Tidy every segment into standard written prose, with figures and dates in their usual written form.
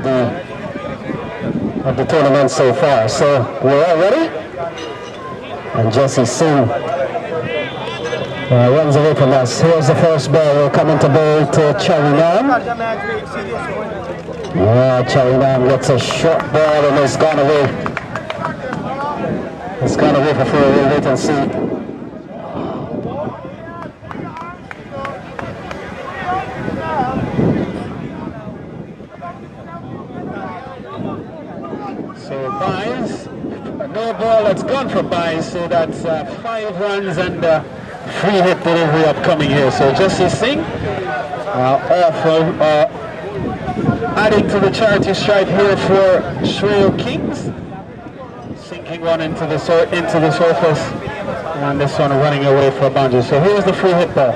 of the tournament so far. So we're all ready. And Jasdeep Singh runs away from us. Here's the first ball. We're coming to bowl to Choweeneem. Choweeneem gets a short ball and it's gone away. It's gone away for 4. We'll wait and see. So buys, no ball that's gone for buys, so that's 5 runs and free hit delivery upcoming here. So Jasdeep Singh adding to the charity stripe here for Sreyo Kings. Sinking one into the surface, and this one running away for a boundary. So here's the free hit ball.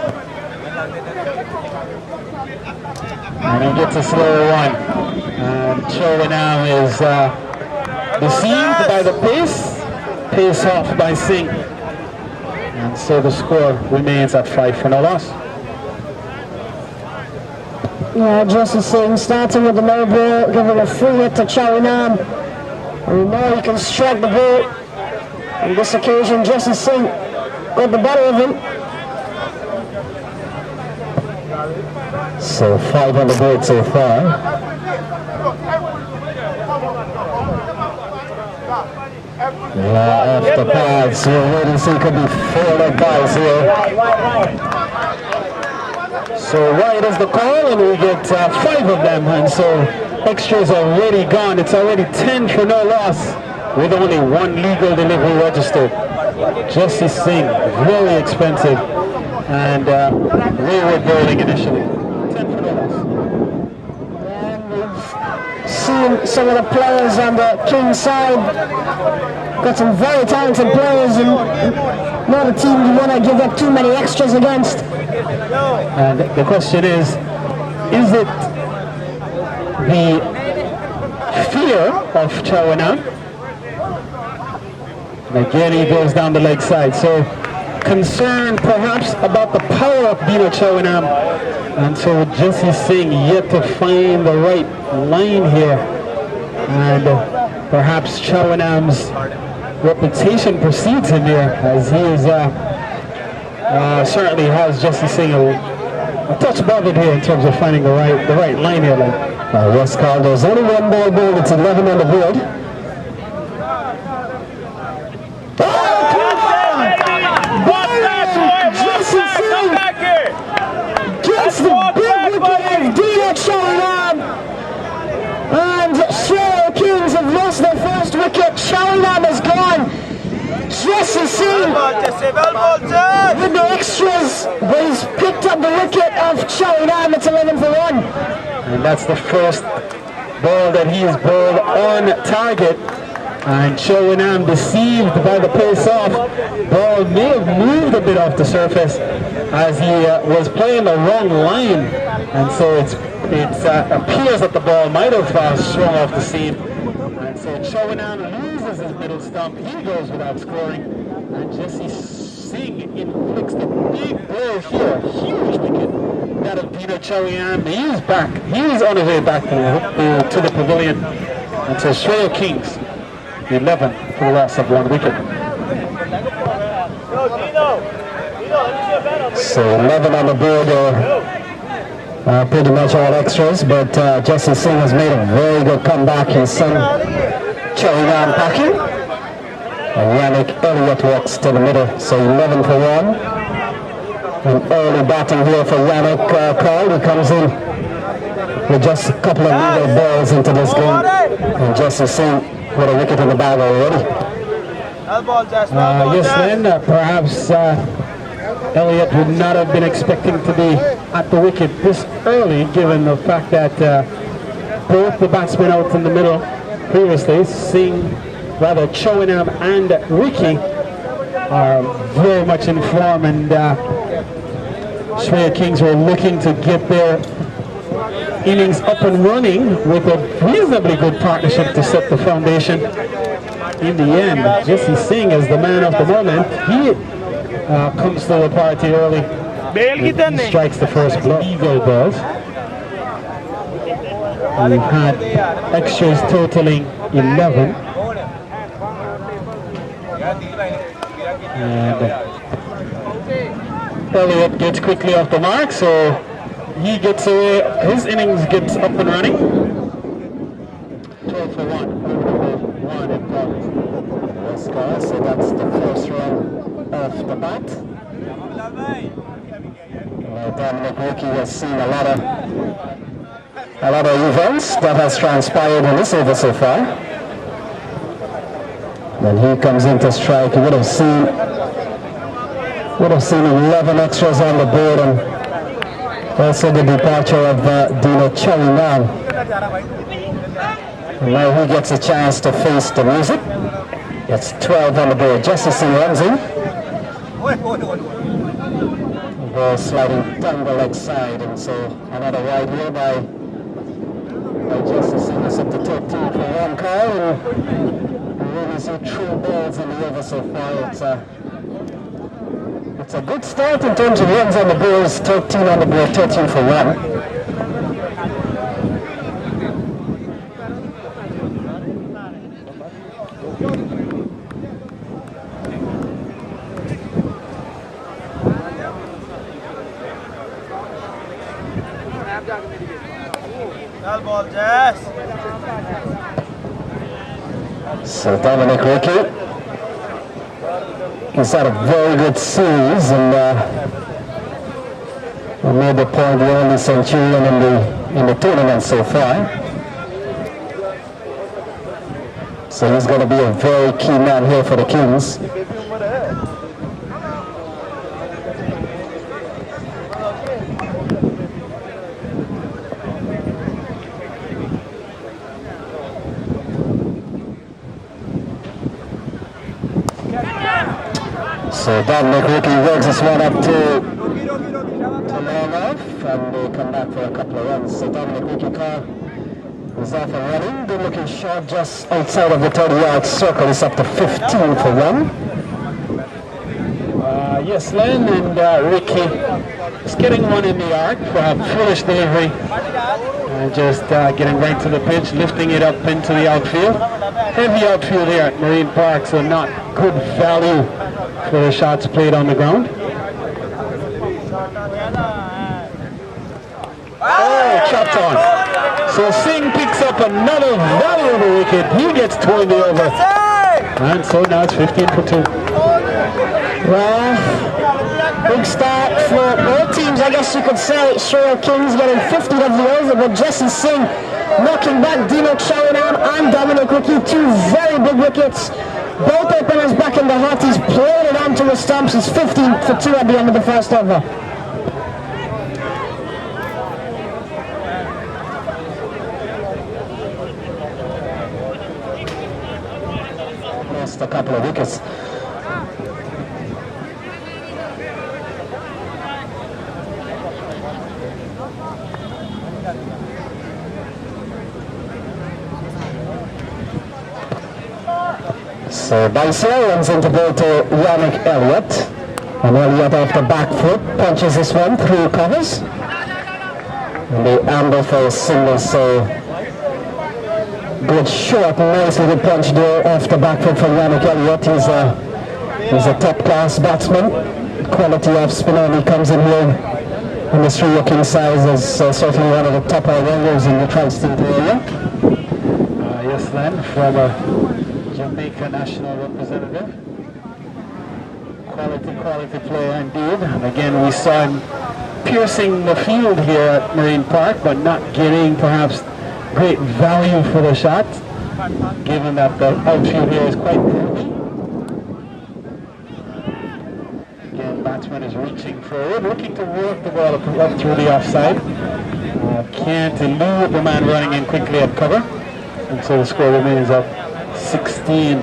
And he gets a slower one. And Choweeneem is deceived by the pace off by Singh. And so the score remains at 5 for no loss. Yeah, Jasdeep Singh starting with the low ball, giving a free hit to Choweeneem. And we know he can strike the ball. On this occasion, Jasdeep Singh got the better of him. So 5 on the board so far. Off the pads, we'll wait and see, could be 4 leg buys here. So wide is the call, and we get 5 of them, and so extras already gone. It's already 10 for no loss, with only 1 legal delivery registered. Jasdeep Singh, very expensive, and wayward bowling initially. 10 for no loss. And we've seen some of the players on the Kings side. Got some very talented players, and not a team you want to give up too many extras against. And the question is it the fear of Choweeneem? And again, he goes down the leg side. So concern perhaps about the power of Dino Choweeneem. And so Jasdeep Singh yet to find the right line here. And perhaps Choweeneem's reputation precedes him here, as he is certainly has Jasdeep Singh a touch above it here in terms of finding the right line here. Yes, Carl, there's only 1 more ball. It's 11 on the board. Gets the big wicket of Dino Choweeneem, and Sreyo Kings have lost their first wicket. Choweeneem is gone. Jasdeep Singh with the extras, but he's picked up the wicket of Choweeneem. It's 11 for 1. And that's the first ball that he has bowled on target. And Choweeneem, deceived by the pace off, ball may have moved a bit off the surface as he was playing the wrong line, and so it appears that the ball might have swung off the seam. And so Choweeneem loses his middle stump. He goes without scoring, and Jasdeep Singh inflicts the big blow here, huge wicket. That of Dino Choweeneem. He's back. He's on his way back to the pavilion. And so Sreyo Kings, 11 for the loss of 1 wicket. So 11 on the board, pretty much all extras, but Jasdeep Singh has made a very good comeback. He's sent Choweeneem packing. Yannick Elliott walks to the middle, so 11 for 1. An early batting here for Yannick Carl. He comes in with just a couple of legal balls into this game. And Jasdeep Singh with a wicket in the bag already. Yes, then perhaps Elliott would not have been expecting to be at the wicket this early, given the fact that both the batsmen out in the middle previously, Choweeneem and Rikhi, are very much in form, and Sreyo Kings were looking to get their innings up and running with a reasonably good partnership to set the foundation. In the end, Jasdeep Singh is the man of the moment. He comes to the party early. He strikes the first blow. Eagle balls. We've had extras totaling 11. And Elliott gets quickly off the mark, so he gets away. His innings gets up and running. 12 for 1. 1 in progress. Yes, so that's the first run off the bat. Dominique Rikhi has seen a lot of events that has transpired in this over so far. When he comes into strike, you would have seen 11 extras on the board, and also the departure of Dino Choweeneem. Now he gets a chance to face the music. It's 12 on the board. Jasdeep Singh runs in. Ball sliding down the leg side, and so another wide here by Jasdeep Singh. Is up to 13 for 1 call, and really see true balls in the over so far. It's a good start in terms of runs on the board. 13 on the board, 13 for 1. So Dominique Rikhi, he's had a very good series, and made the point the only centurion in the tournament so far. So he's going to be a very key man here for the Kings. So Dominique Rikhi works this one up to long off, and they come back for a couple of runs. So Dominique Rikhi car is off and running. Good looking shot just outside of the 30-yard circle. It's up to 15 for 1. Yes, Len, and Rikhi is getting one in the arc for a foolish delivery. Just getting right to the pitch, lifting it up into the outfield. Heavy outfield here at Marine Park, so not good value for the shots played on the ground. Oh, chopped on. So Singh picks up another valuable wicket. He gets 20 over. And so now it's 15 for 2. Well, big start for both teams, I guess you could say. Sreyo Kings getting 50 of the over, but Jasdeep Singh knocking back Dino Choweeneem and Dominique Rikhi. 2 very big wickets. Both openers back in the hot. He's played it onto the stumps. He's 15 for 2 at the end of the first over. Lost a couple of wickets. So Baisler runs into ball to Yannick Elliott, and Elliott off the back foot punches this one through covers, and they amble for a single. So good short, nice little punch there off the back foot from Yannick Elliott. He's a top class batsman, quality off spinner, and he comes in here on the Sreyo Kings side as certainly one of the top all-rounders in the tri-state area. Yes, Len, former Jamaica national representative. Quality player indeed. And again, we saw him piercing the field here at Marine Park, but not getting perhaps great value for the shot, given that the outfield here is quite heavy. Again, batsman is reaching forward, looking to work the ball up through the offside. Can't elude the man running in quickly at cover, and so the score remains up 16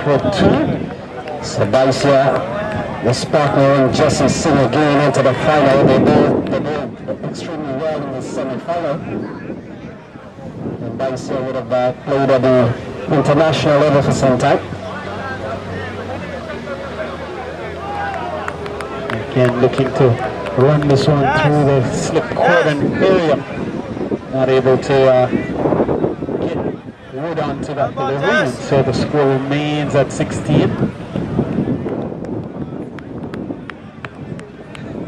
for 2. So Baisler, this partner in Jasdeep Singh again into the final. They both extremely well in the semi-final. And Baisler would have played at the international level for some time. Again, looking to run this one through the slip cordon area. not able to get wood onto that delivery, so the score remains at 16.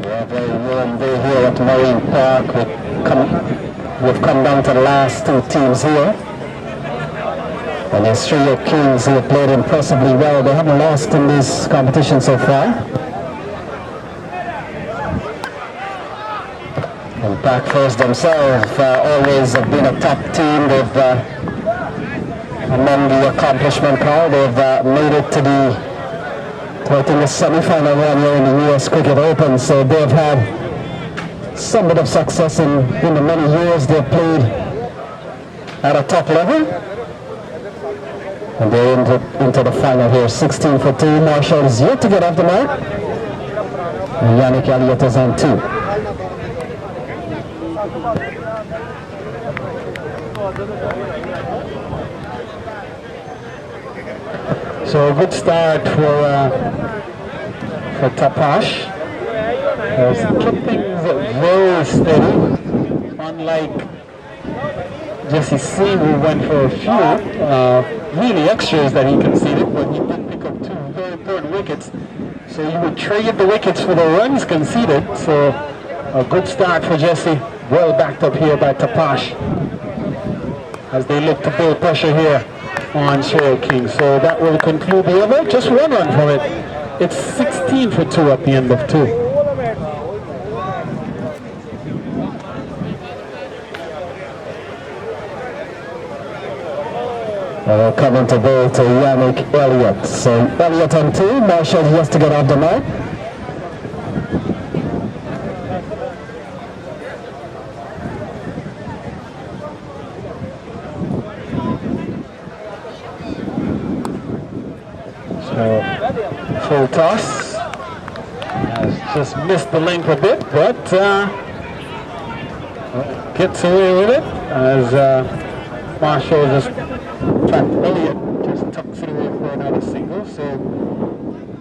Yeah, very warm day here at Marine Park. We've come down to the last two teams here. And the Sreyo Kings, who have played impressively well. They haven't lost in this competition so far. And Packers themselves always have been a top team. They've, among the accomplishment card, they've made it to the semi-final one here in the US Cricket Open. So they've had some bit of success in the many years they've played at a top level. And they're into the final here, 16 for 2. Marshall is yet to get off the mark. And Yannick Elliott is on 2. So a good start for Tapash. He's kept things very steady, unlike Jasdeep Singh, who went for a few really extras that he conceded, but he did pick up 2 very important wickets. So you would trade the wickets for the runs conceded. So a good start for Jesse, well backed up here by Tapash as they look to build pressure here on Sreyo Kings. So that will conclude the over. Just 1 run from it. It's 16 for 2 at the end of 2. Coming to bowl to Yannick Elliott. So Elliott on 2, Marshall has to get off the mark. So full toss. Has just missed the length a bit, but gets away with it as Marshall just, in fact, Elliott just tucks it away for another single. So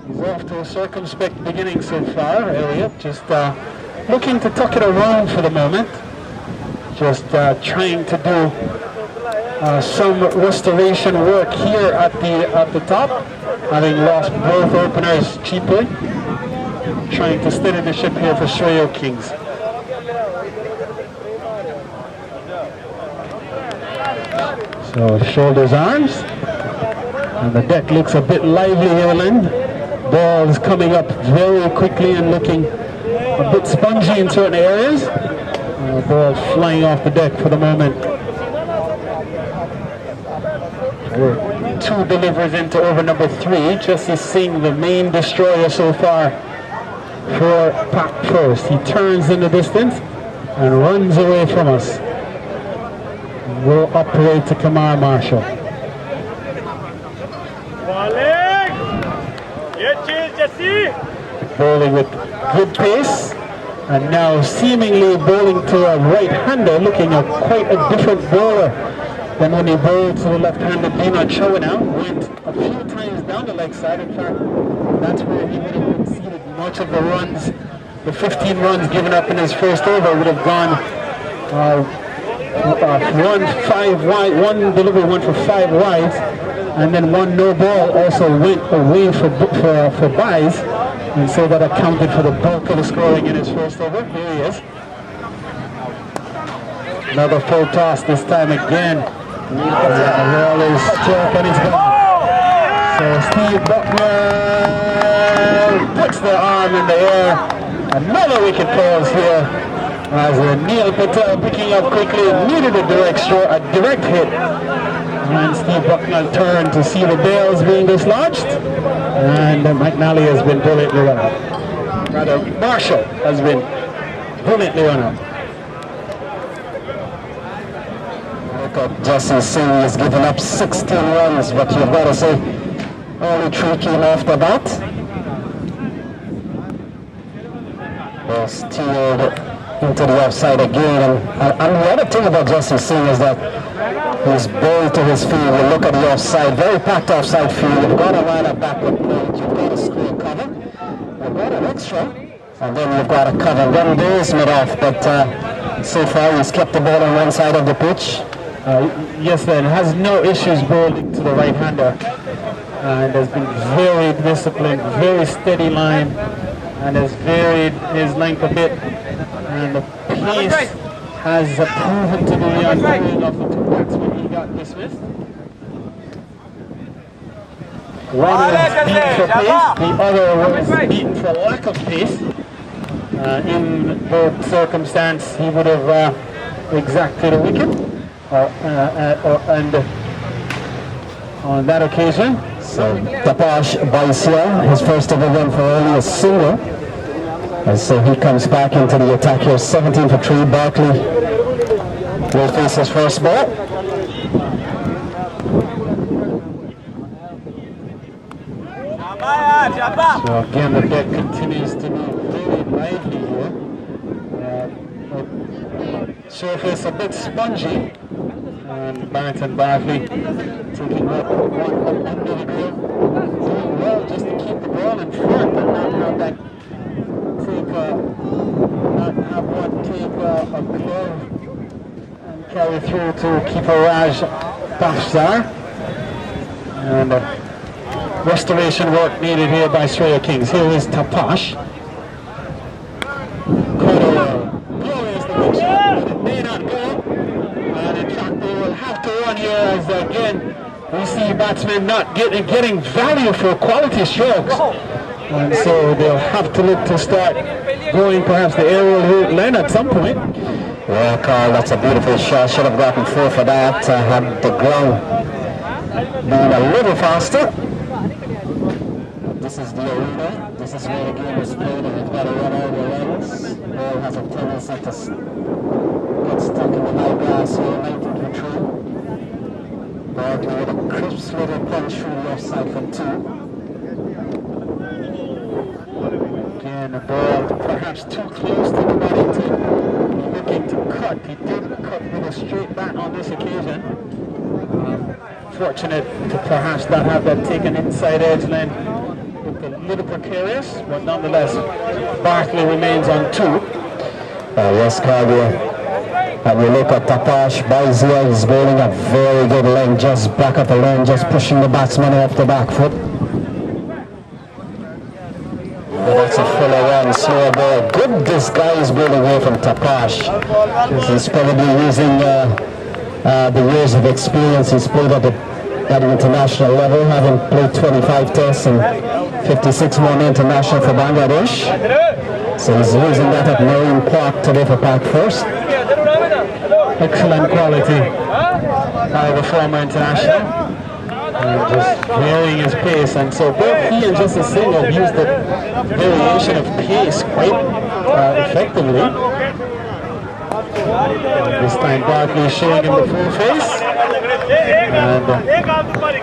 he's off to a circumspect beginning so far. Elliott just looking to tuck it around for the moment. Just trying to do some restoration work here at the top, having lost both openers cheaply. Trying to steady the ship here for Sreyo Kings. So shoulders, arms, and the deck looks a bit lively here, Len. Balls coming up very quickly and looking a bit spongy in certain areas. Balls flying off the deck for the moment. We're 2 deliveries into over number 3. Jasdeep Singh, the main destroyer so far for Pack first. He turns in the distance and runs away from us. Will operate to Kemar Marshall. Bowling with good pace, and now seemingly bowling to a right-hander, looking at quite a different bowler than when he bowled to the left-handed Dino Choweeneem. Went a few times down the leg side. In fact, that's where he would have conceded much of the runs. The 15 runs given up in his first over would have gone 1 5 wide, 1 delivery, 1 for 5 wides, and then 1 no ball also went away for byes, and so that accounted for the bulk of the scoring in his first over. Here he is. Another full toss, this time again. And the ball is struck and it's gone. So Steve Buckner puts the arm in the air. Another wicket falls here. As Neil Patel picking up quickly, needed a direct hit. And Steve Bucknell turned to see the bails being dislodged. And McNally has been brilliantly run out. Rather, Marshall has been brilliantly run out. Look at Jasdeep Singh has given up 16 runs, but you've got to say, only 3 came after that. Was steered into the offside again, and the other thing about Jasdeep Singh is that he's bowled to his field. You look at the offside, very packed offside field. You've got to line up backward point, you've got to score cover, you've got an extra, and then you've got to cover. One base mid off, but So far, he's kept the ball on one side of the pitch. Yes, then has no issues bowling to the right-hander, and has been very disciplined, very steady line, and has varied his length a bit, and the pace has proven to be the undoing of the two batsmen he got dismissed. One was beaten for pace, the other was beaten for lack of pace. In both circumstances, he would have exacted a wicket, and on that occasion. So Tapash Baisia, his first ever run for only a single. And so he comes back into the attack here, 17 for 3. Bartley will face his first ball. So again, the deck continues to be very lively here. Surface a bit spongy, and Barrington Bartley taking up one under the grill, doing well just to keep the ball in front and not have that have one take a glove and carry through to keeper Raj Bafzar. And restoration work needed here by Sreyo Kings. Here is Tapash. Glorious the big shot, but it may not go. And in fact, they will have to run here as again we see batsmen not getting value for quality strokes. And so they'll have to look to start going perhaps the aerial route line at some point. Well, Carl, that's a beautiful shot. Should have gotten 4 for that. Had the ground been a little faster. This is the arena. This is where the game is played, and you've got to run all the levels. The ball has a tendency to get stuck in the high grass here, 19 control. Bartley with a crisp little punch through the offside for 2. Again, the ball perhaps too close to the body to be looking to cut. He did cut with a straight bat on this occasion. Fortunate to perhaps not have that taken inside edge line. A little precarious, but nonetheless, Bartley remains on 2. Yes, Carl, and you look at Tapash Baisia, he's bowling a very good length, just back of the lane, just pushing the batsman off the back foot. That's a fuller one, slow ball. Good disguise bowling away from Tapash. He's probably using the years of experience he's played at the international level, having played 25 tests and 56 more international for Bangladesh. So he's using that at Marine Park today for Park First. Excellent quality by the former international. And just varying his pace, and so both he and Jasdeep Singh have used the variation of pace quite effectively. This time Bartley is showing him the full face, and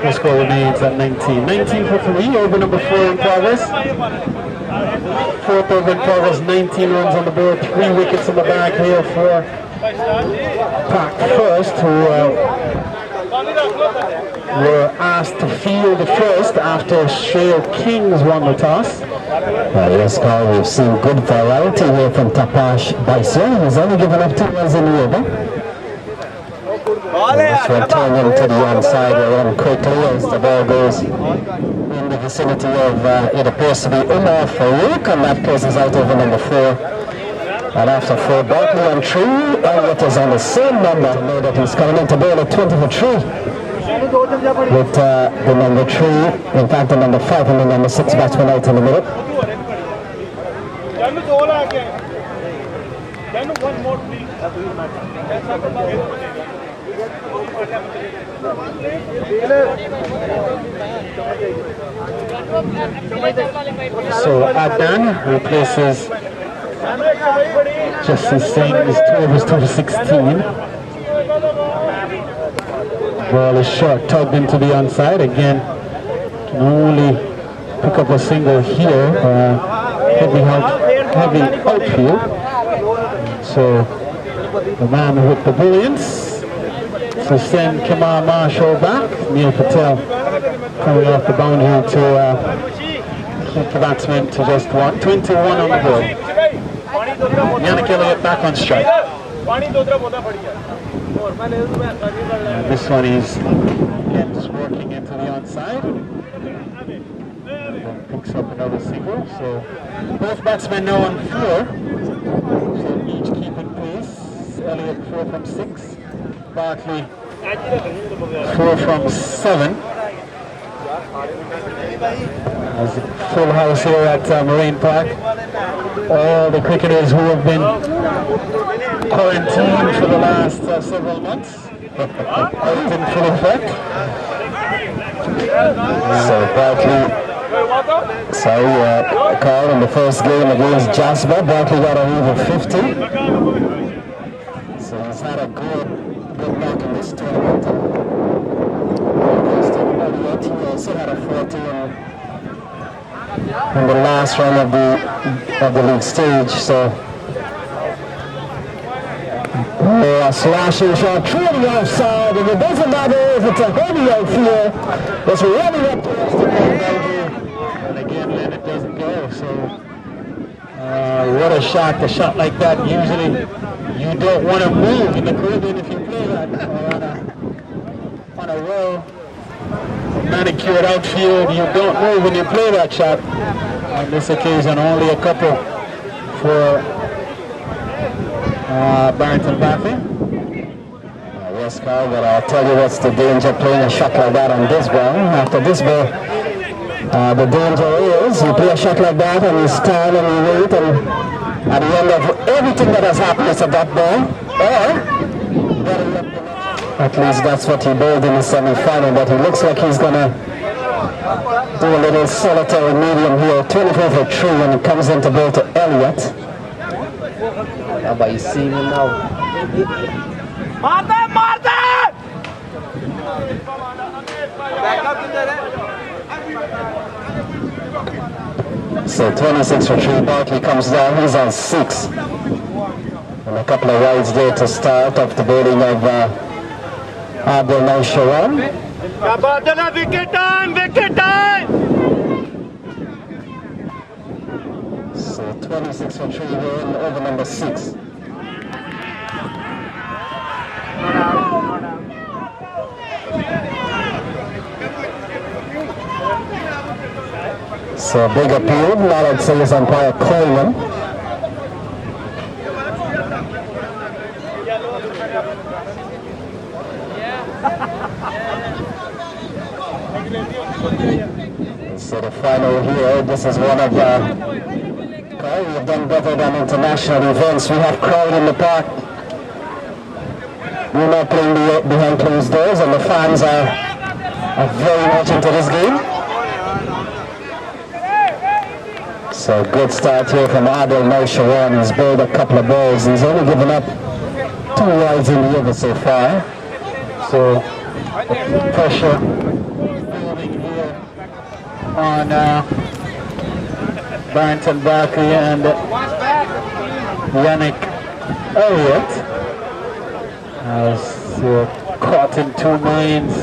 the score remains at 19. 19 for 3, over number 4 in progress. 4th over in progress, 19 runs on the board, 3 wickets in the bag here for Park First, who were asked to field the first after Sreyo Kings won the toss. Yes, Carl, we've seen good variety here from Tapash Baisia. He's only given up 2 runs in the over. This one turned into the onside. They run quickly as the ball goes in the vicinity of, it appears to be Umer Faroq, and that places out over number 4. And after 4, Bartley on 3, Elliott is on the same number. To know that he's coming into ball at 20 for 3. With the number 3, in fact the number 5 and the number 6 batsman out in the middle. So Adnan replaces Jasdeep Singh's 2 overs, 2 for 16. Ball is short, tugged into the onside. Again, can only pick up a single here. Heavy outfield. So the man with the brilliance to send Kemar Marshall back. Neil Patel coming off the boundary to keep the batsman to just 21 on the board. Yannick Elliott back on strike. This one is again just working into the onside. Then picks up another single. So both batsmen now on 4. So each keeping pace. Elliott 4 from 6. Bartley 4 from 7. There's a full house here at Marine Park. All the cricketers who have been quarantined for the last several months out in full effect. So Bartley, call in the first game against Jasper. Bartley got over 50. So he's had a good knock in this tournament. He also had a 40 in the last round of the league stage. So a slashing shot, truly outside, and it doesn't matter if it's a heavy outfield. It's running up towards the boundary, and again, then it doesn't go. So what a shot! A shot like that, usually you don't want to move in the Caribbean if you play that on a well manicured outfield. You don't move when you play that shot. On this occasion, only a couple for Barrington Bartley. Yes, Carl, but I'll tell you what's the danger playing a shot like that on this ball. After this ball, the danger is you play a shot like that and you stand and you wait, and at the end of everything that has happened is at that ball, or at least that's what he bowled in the semi-final, but he looks like he's going to do a little solitary medium here. 24 for 3 when it comes in to bowl to Elliott. How about you see him now? So 26 for 3, Bartley comes down, he's on 6. And a couple of wides there to start off the bowling of Adnan Naseem. Wicket time! Wicket time! So 26 for 3, we're in over number 6. So big appeal, now I'd say is umpire Coleman. So the final here, this is one of we've done better than international events. We have crowd in the park. We're not playing behind closed doors, and the fans are very much into this game. So good start here from Adnan Naseem. He's bowled a couple of balls. He's only given up 2 wides in the over so far. So pressure building here on Barrington Bartley and Yannick Elliott as caught in 2 minds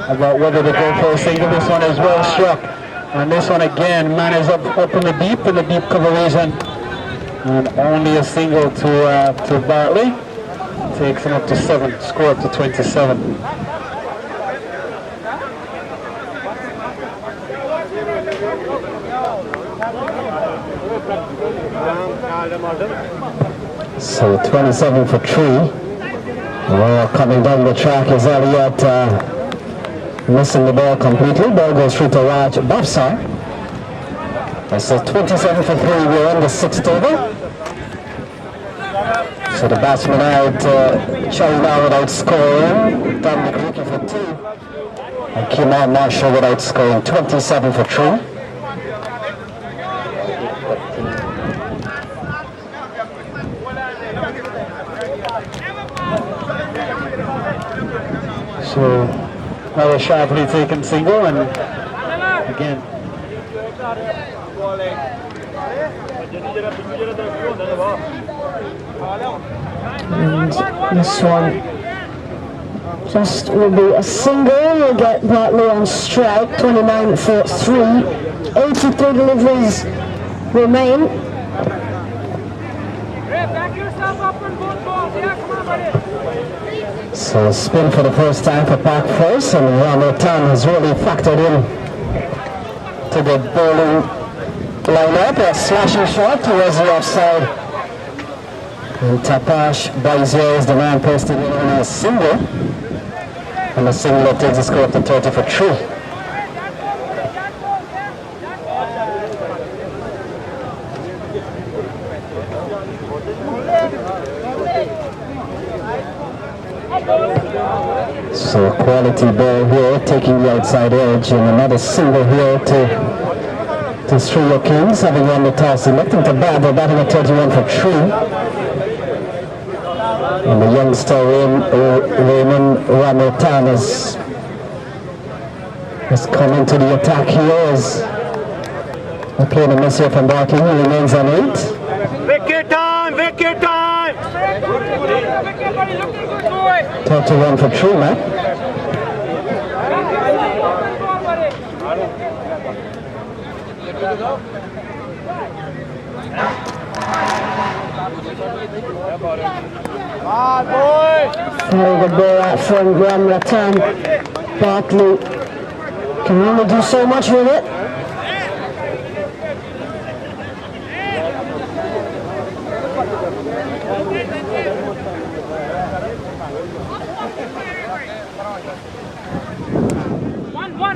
about whether to go for a single. This one is well struck, and this one again, man is up in the deep cover region, and only a single to Bartley takes him up to 7, score up to 27. So 27 for 3. Well, coming down the track is Elliott missing the ball completely. Ball goes through to Raj Bafsar. So 27 for 3, we're on the 6th over. So the batsman out, Choweeneem without scoring. Dominique Rikhi for 2. And Kemar Marshall without scoring. 27 for 3. So another sharply taken single, and again and this one just will be a single. We'll get Bartley on strike. 29 for 3. 83 deliveries remain. So spin for the first time for Park Force, and Ramotan has really factored in to the bowling lineup. A slashing shot towards the offside. And Tapash Baizier is the man posted in on a single. And the single takes the score up to 30 for 3. So a quality ball here, taking the outside edge, and another single here to Sreyo Kings, having won the toss, electing to bat. They're batting at 31 for 3. And the youngster Raymond Ramotan has come into the attack here as they're playing a miss here from Bartley. He remains on 8. Wicket time! Wicket time! 31 for 3, man. Very good ball out from Ramotan. Bartley can only do so much with it.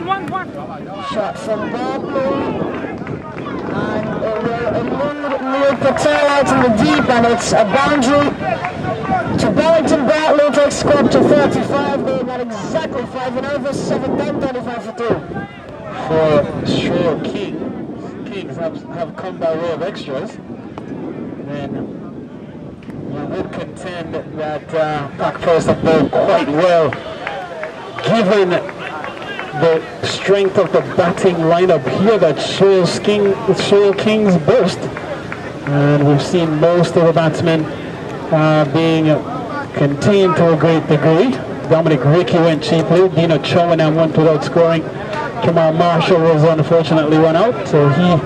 One. Shot from Bartley. And Neil Patel out in the deep, and it's a boundary to Barrington Bartley. Takes score up to 35. They got exactly 5 and over, 7 down, 35 for 2. For Sreyo Kings have come by way of extras. Then we would contend that Park Force have bowled quite well, given the strength of the batting lineup here that Sreyo Kings boast. And we've seen most of the batsmen being contained to a great degree. Dominique Rikhi went cheaply. Dino Choweeneem went without scoring. Kemar Marshall was unfortunately one out, so he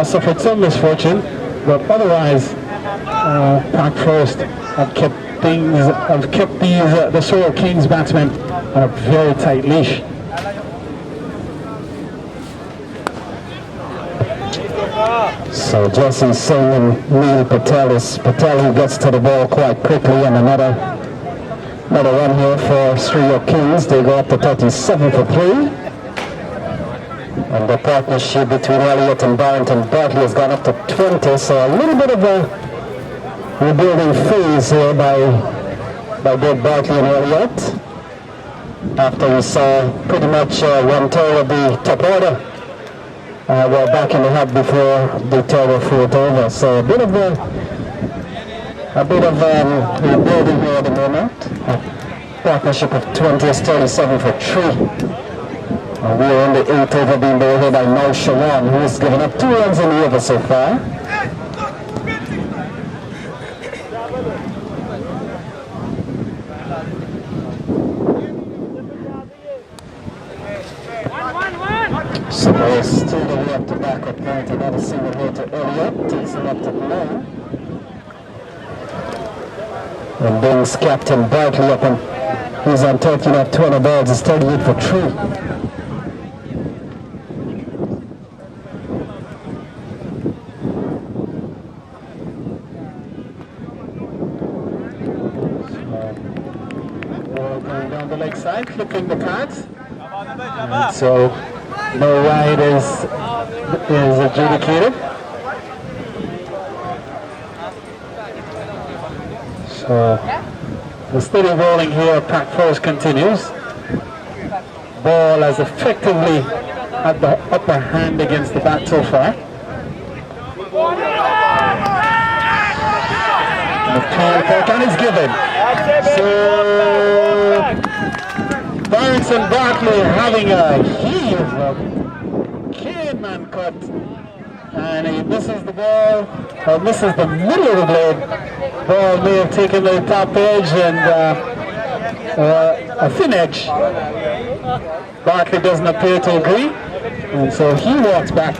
suffered some misfortune. But otherwise, Park Force have kept the Sreyo Kings batsmen on a very tight leash. So Jasdeep Singh and Neil Patel who gets to the ball quite quickly, and another run here for Sreyo Kings. They go up to 37 for 3. And the partnership between Elliott and Barrington Bartley has gone up to 20, so a little bit of a rebuilding phase here by both Bartley and Elliott. After we saw pretty much 1/3 of the top order were back in the hub before the third or fourth over. So a bit of rebuilding here at the moment. A partnership of 20 is 37 for 3. We're in the 8th over being bowled here by NY Twenty20, who has given up 2 runs in the over so far. So we're still the way up to back at 90. Another single here to Elliott, takes him up to 9. And brings Captain Bartley up, and he's on 13 of 20 balls. It's 38 for 3. Going down the leg side, flipping the cards. And so no wide is adjudicated. So the steady rolling here, Park Force continues. Ball has effectively had the upper hand against the bat so far. And the call for is given. So Barrington Bartley having a heave of cane-man cut, and he misses the ball, or misses the middle of the blade. Ball may have taken the top edge and a thin edge. Bartley doesn't appear to agree, and so he walks back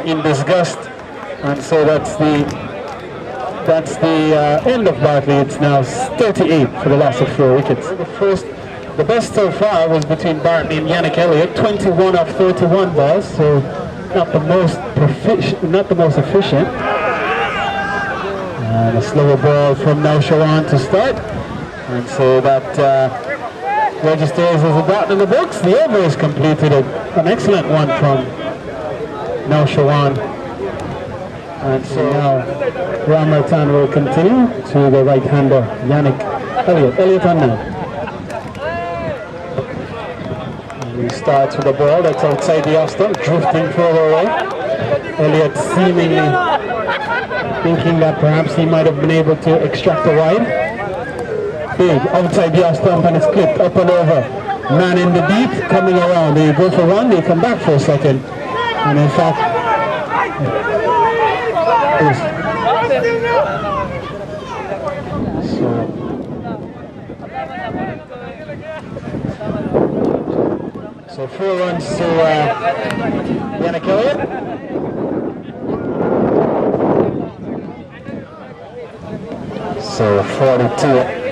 in disgust, and so that's the That's the end of Bartley. It's now 38 for the loss of 4 wickets. The best so far was between Bartley and Yannick Elliott, 21 of 31 balls, so not the most efficient. And a slower ball from Now Choweeneem to start, and so that registers as a dot in the books. The over is completed. An excellent one from Now Choweeneem. And so now Ramartan will continue to the right-hander, Yannick Elliott. Elliott on now. And he starts with a ball that's outside the off stump, drifting further away. Elliott seemingly thinking that perhaps he might have been able to extract a wide. Big outside the off stump, and it's clipped up and over. Man in the deep, coming around. They go for one, they come back for a second. And in fact, so 4 runs to Yannick Elliott. So 42.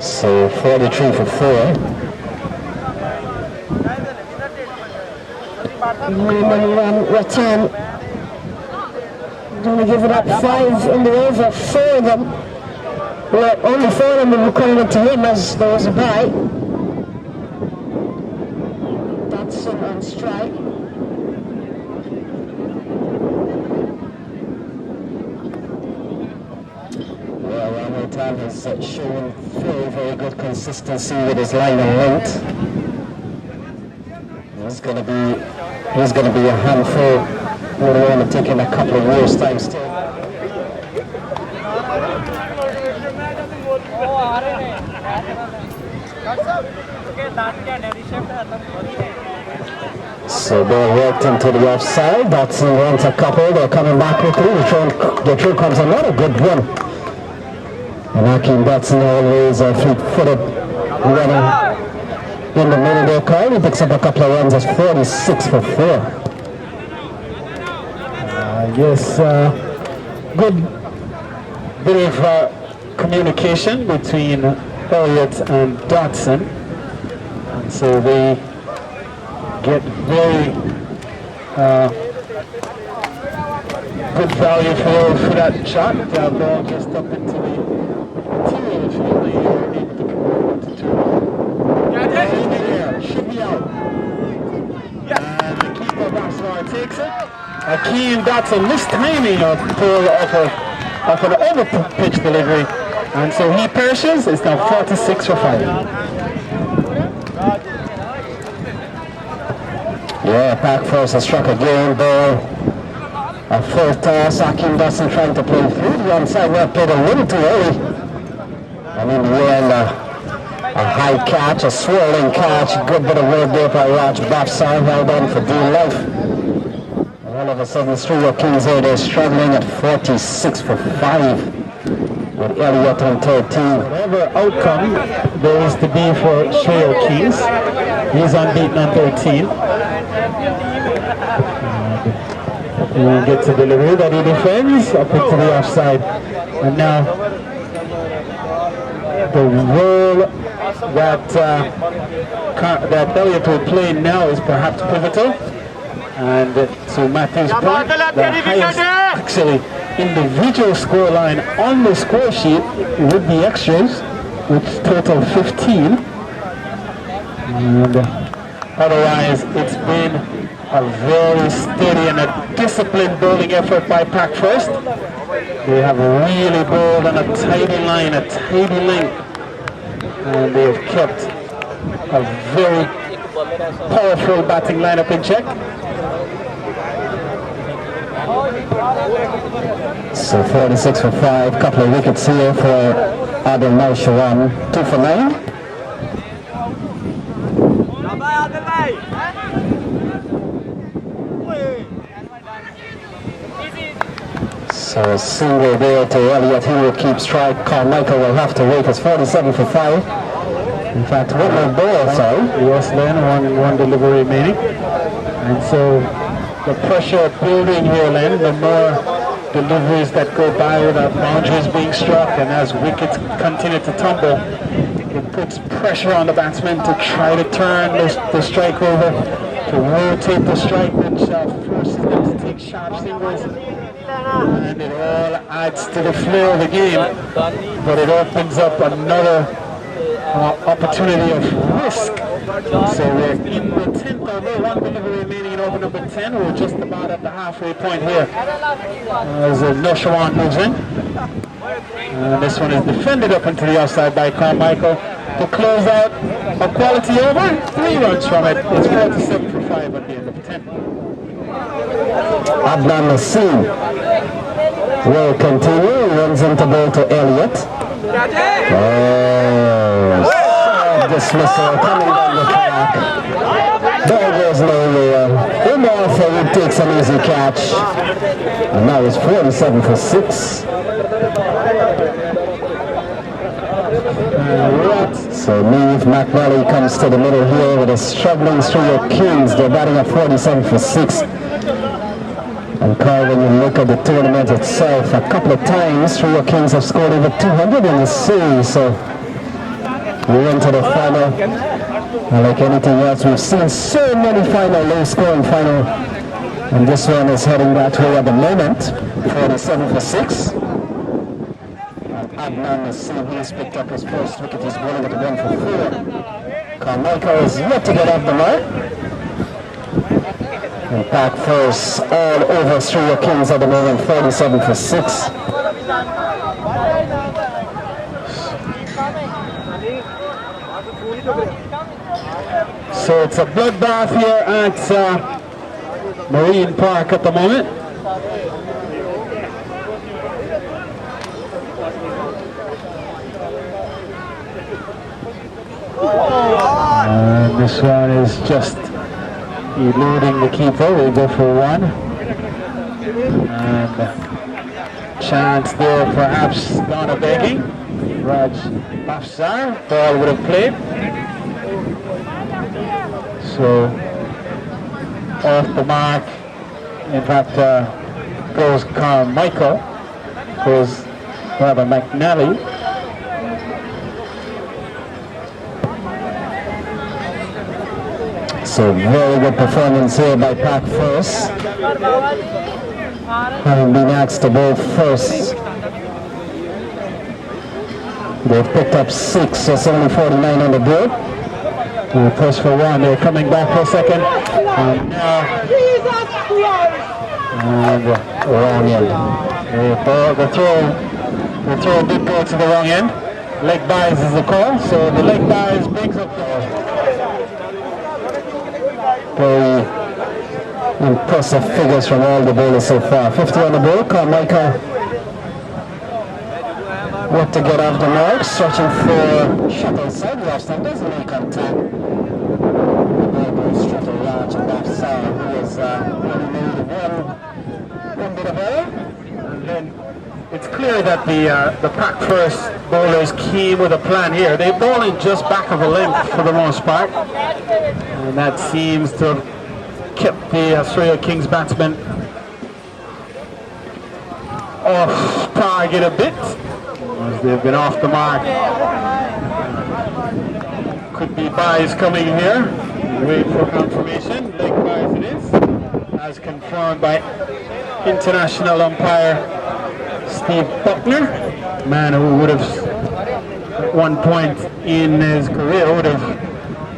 So 43 for 4. Return. Going to give it up 5 in the over, 4 of them. Well, only 4 of them were coming to him as there was a bye. Dotson on strike. Time has shown very good consistency with his line and length. He's going to be a handful. We're only taking a couple of years time still. So they're worked into the offside. Dotson wants a couple. They're coming back quickly. The throw comes another good one. And Hakeem Dotson always fleet-footed running in the middle there. Kyle, he picks up a couple of runs as 46 for 4. Yes, good bit of communication between Elliott and Dotson. And so they get very good value for that shot. The ball just up into the interior field. They are able to convert it to 2. In the air, should be out. And the keeper Bassar takes it. Hakeem Dotson mistiming a pull of an over pitch delivery. And so he perishes. It's now 46 for 5. Yeah, back first and struck a game ball. A full toss, Hakeem Dotson trying to play through the onside, well played a little too early. And in the end, a high catch, a swirling catch, good bit of work there by Raj Bafsar, held on for dear life. And all of a sudden, Sreyo Kings here, they're struggling at 46 for 5 with Elliott on 13. Whatever outcome there is to be for Sreyo Kings, he's unbeaten on 13. He gets a delivery that he defends up into the offside. And now the role that Elliott will play now is perhaps pivotal. And to Matthew's point, the highest actually individual score line on the score sheet with the extras, which total 15. And otherwise, it's been a very steady and a disciplined bowling effort by Pac First. They have really bowled on a tidy line, a tidy length, and they have kept a very powerful batting lineup in check. So 46 for 5, couple of wickets here for Adnan Naseem, 2 for 9. So a single there to Elliott, he will keep strike. Carmichael will have to wait. It's 47 for 5. In fact, one more ball, sorry. Yes, Len, one delivery remaining. And so the pressure building here, Len, the more deliveries that go by without boundaries being struck, and as wickets continue to tumble, it puts pressure on the batsman to try to turn the strike over, to rotate the strike, which forces them to take sharp singles. And it all adds to the flow of the game, but it opens up another opportunity of risk. So we're in the 10th over, one delivery remaining in over number 10. We're just about at the halfway point here as Naseem moves in. And this one is defended up into the outside by Carmichael to close out a quality over. 3 runs from it. It's 47 for 5 at the end of the 10th. Adnan Naseem will continue, runs into ball to Elliott. Oh, dismissal coming down the track. Ball goes nowhere. Umer Faroq takes an easy catch. And now it's 47 for 6. So Neve McNally comes to the middle here with a struggling Sreyo Kings. They're batting at 47 for 6. And Carl, when you look at the tournament itself, a couple of times Sreyo Kings have scored over 200 in the series. So we went to the final. And like anything else, we've seen so many low-scoring final. And this one is heading that way at the moment. 47 for 6. Adnan Naseem, he's picked up his first wicket. He's bowling at 1 for 4. Carmichael is yet to get off the mark. And Pac First all over Sreyo Kings at the moment, 47 for 6. So it's a bloodbath here at Marine Park at the moment. And this one is just eluding the keeper. We go for 1. And chance there, perhaps Donna begging. Raj Bafsar, ball would have played. So off the mark, in fact, goes Carmichael, goes rather McNally. So very good performance here by Pac First. Having been asked to bowl first. They've picked up 6, so it's only 49 on the board. We'll push for 1. They're coming back for a second. And now, Wrong end. the throw did go to the wrong end. Leg buys is the call, so the leg buys brings up the Very impressive figures from all the bowlers so far. 50 on the board. Carmichael what to get off the mark, stretching for shot outside the off-side, doesn't make contact. The ball goes straight to Raj and Bafsar, who has only made one bit of error. And then it's clear that the Pac First bowlers came with a plan here. They're bowling just back of a length for the most part. And that seems to have kept the Sreyo Kings batsmen off target a bit, as they've been off the mark Could be buys coming here. Wait for confirmation. Leg buys it is. As confirmed by international umpire Steve Buckner. Man who would have, at one point in his career, would have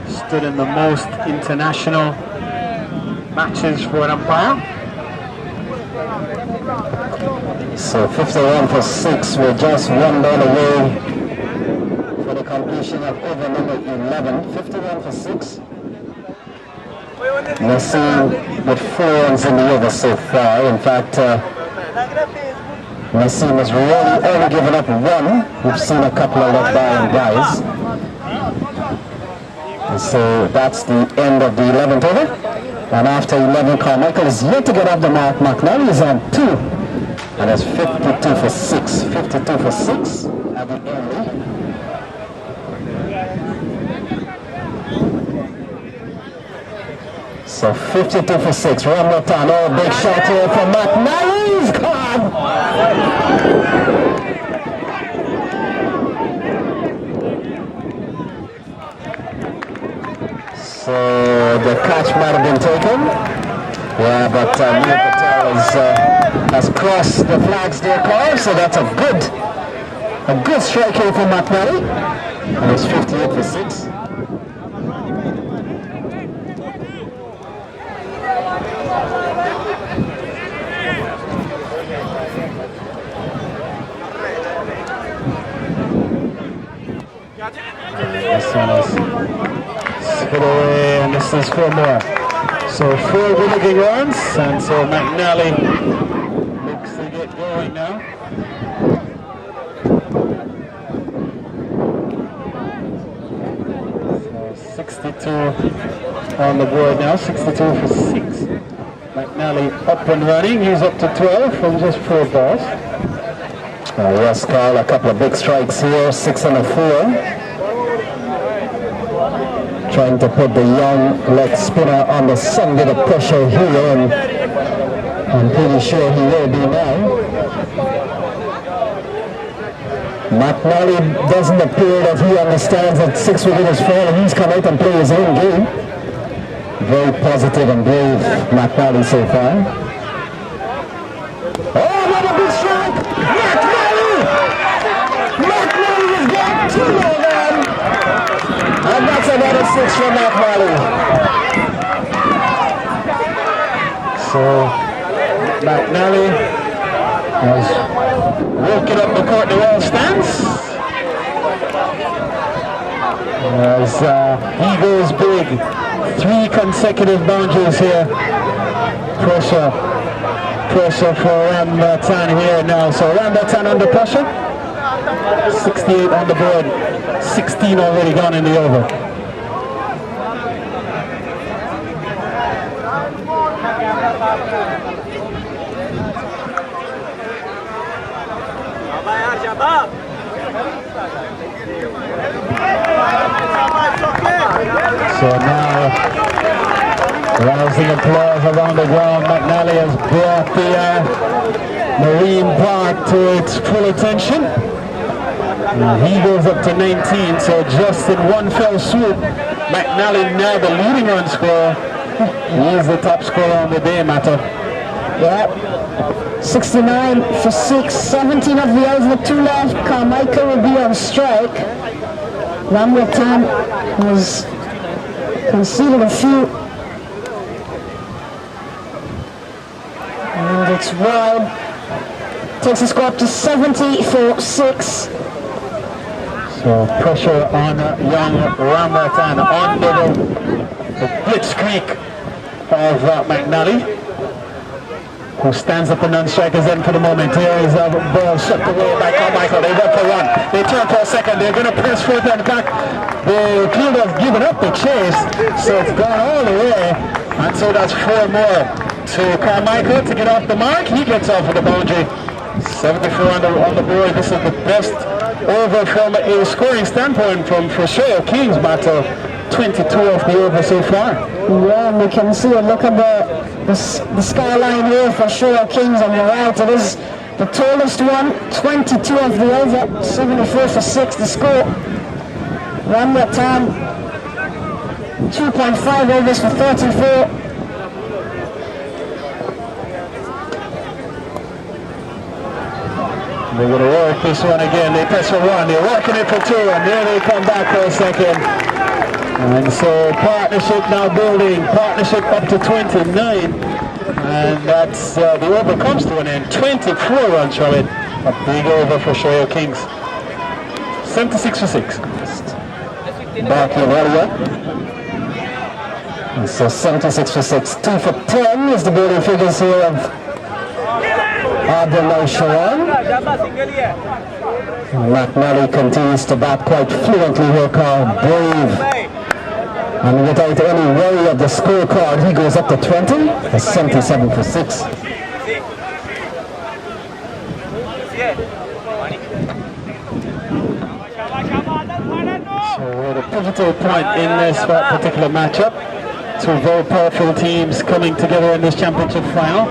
stood in the most international matches for an umpire. So 51 for 6, we're just one ball away for the completion of over number 11. 51 for 6. Naseem with 4 runs in the over so far. In fact, Naseem has really only given up 1. We've seen a couple of left by and buys. And so that's the end of the 11th over. And after 11, Carmichael is yet to get off the mark. McNally is on 2. And that's 52 for 6. 52 for 6 at the end. So 52 for 6. One more time. Oh, big shot here from McNally. He's gone. So the catch might have been taken. Yeah, but Neil Patel has crossed the flags there, Carl. So that's a good strike here from McNally. And it's 58 for 6. This one is hit away, and this is 4 more. So 4 winning runs, and so McNally looks to get going now. So 62 on the board now, 62 for 6. McNally up and running, he's up to 12 from just 4 balls. Yes, Carl, a couple of big strikes here, 6 and a 4. Trying to put the young leg spinner on the some bit of pressure here, and I'm pretty sure he will be now. McNally doesn't appear that he understands that 6 wicket is falling. He's come out and played his own game. Very positive and brave McNally so far. Oh, another big strike! McNally is getting 2 more, man! And that's another 6 for McNally. So McNally has woken up the court to all stands. As he goes big. 3 consecutive boundaries here. Pressure for Rambatan here now. So Rambatan under pressure. 68 on the board. 16 already gone in the over. So now, rousing applause around the ground. McNally has brought the Marine Park to its full attention. He goes up to 19, so just in one fell swoop, McNally now the leading run scorer. He is the top scorer on the day, Mato. Yeah. 69 for 6, 17 of the over, 2 left. Carmichael will be on strike. Rambatan was conceded a few. And it's wide. Takes the score up to 70 for 6. So pressure on young Rambatan under the blitzkrieg of McNally, who stands at the non-strikers end for the moment. Here is a ball swept away by Carmichael. They went for 1. They turn for a second. They're going to press forth and back. The field has given up the chase, so it's gone all the way. And so that's 4 more to Carmichael to get off the mark. He gets off of the boundary. 74 on the board. This is the best over from a scoring standpoint for Sreyo Kings, Mato. 22 off the over so far. Yeah, we can see a look at the skyline here for Sreyo Kings on the right. It is the tallest one, 22 off the over, 74 for 6 the score. Rambatan 2.5 overs for 34. They're going to work this one again. They press for one. They're working it for two, and there they come back for a second. And so partnership now building. Partnership up to 29. And that's the over comes to an end. 24 runs from it. A big over for Sreyo Kings. 76 for 6. Back in earlier. And so 76 for 6. 2 for 10 is the bowling figures here of Adnan Naseem. McNally continues to bat quite fluently here, called brave. And without any worry of the scorecard, he goes up to 20. That's 77 for 6. So we're at a pivotal point in this particular matchup. Two very powerful teams coming together in this championship final.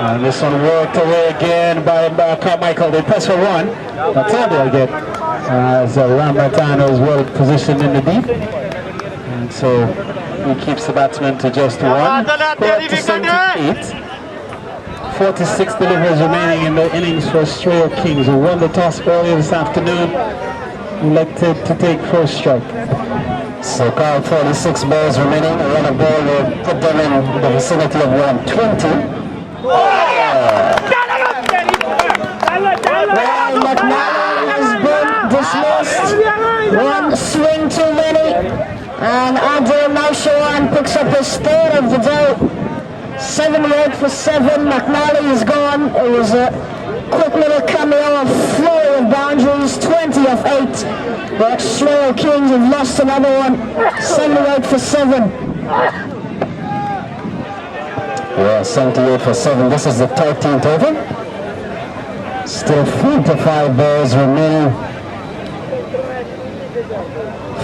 And this one worked away again by Carmichael. They press for one. That's all they'll get. As Ramratano is well positioned in the deep. And so he keeps the batsman to just one. We're up to 78. 46 deliveries remaining in the innings for Sreyo Kings, who won the toss earlier this afternoon. Elected to take first strike. So called 46 balls remaining. A run of ball will put them in the vicinity of 120. McNally has been dismissed. One swing too many. And Adnan Naseem picks up his third of the day. 78 for 7. McNally is gone. It was a quick little cameo of flurry of boundaries. 20 of 8. But Sreyo Kings have lost another one. 78 for 7. Yeah, 78 for 7. This is the 13th over. Still 45 balls remaining.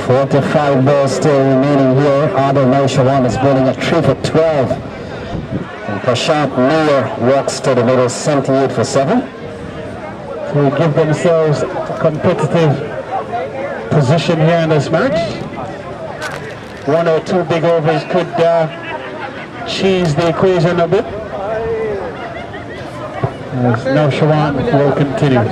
45 balls still remaining here. Adnan Naseem is bowling at 3 for 12. And Prashant Nair walks to the middle, 78 for 7. To give themselves a competitive position here in this match. One or two big overs could change the equation a bit. As Naseem will continue.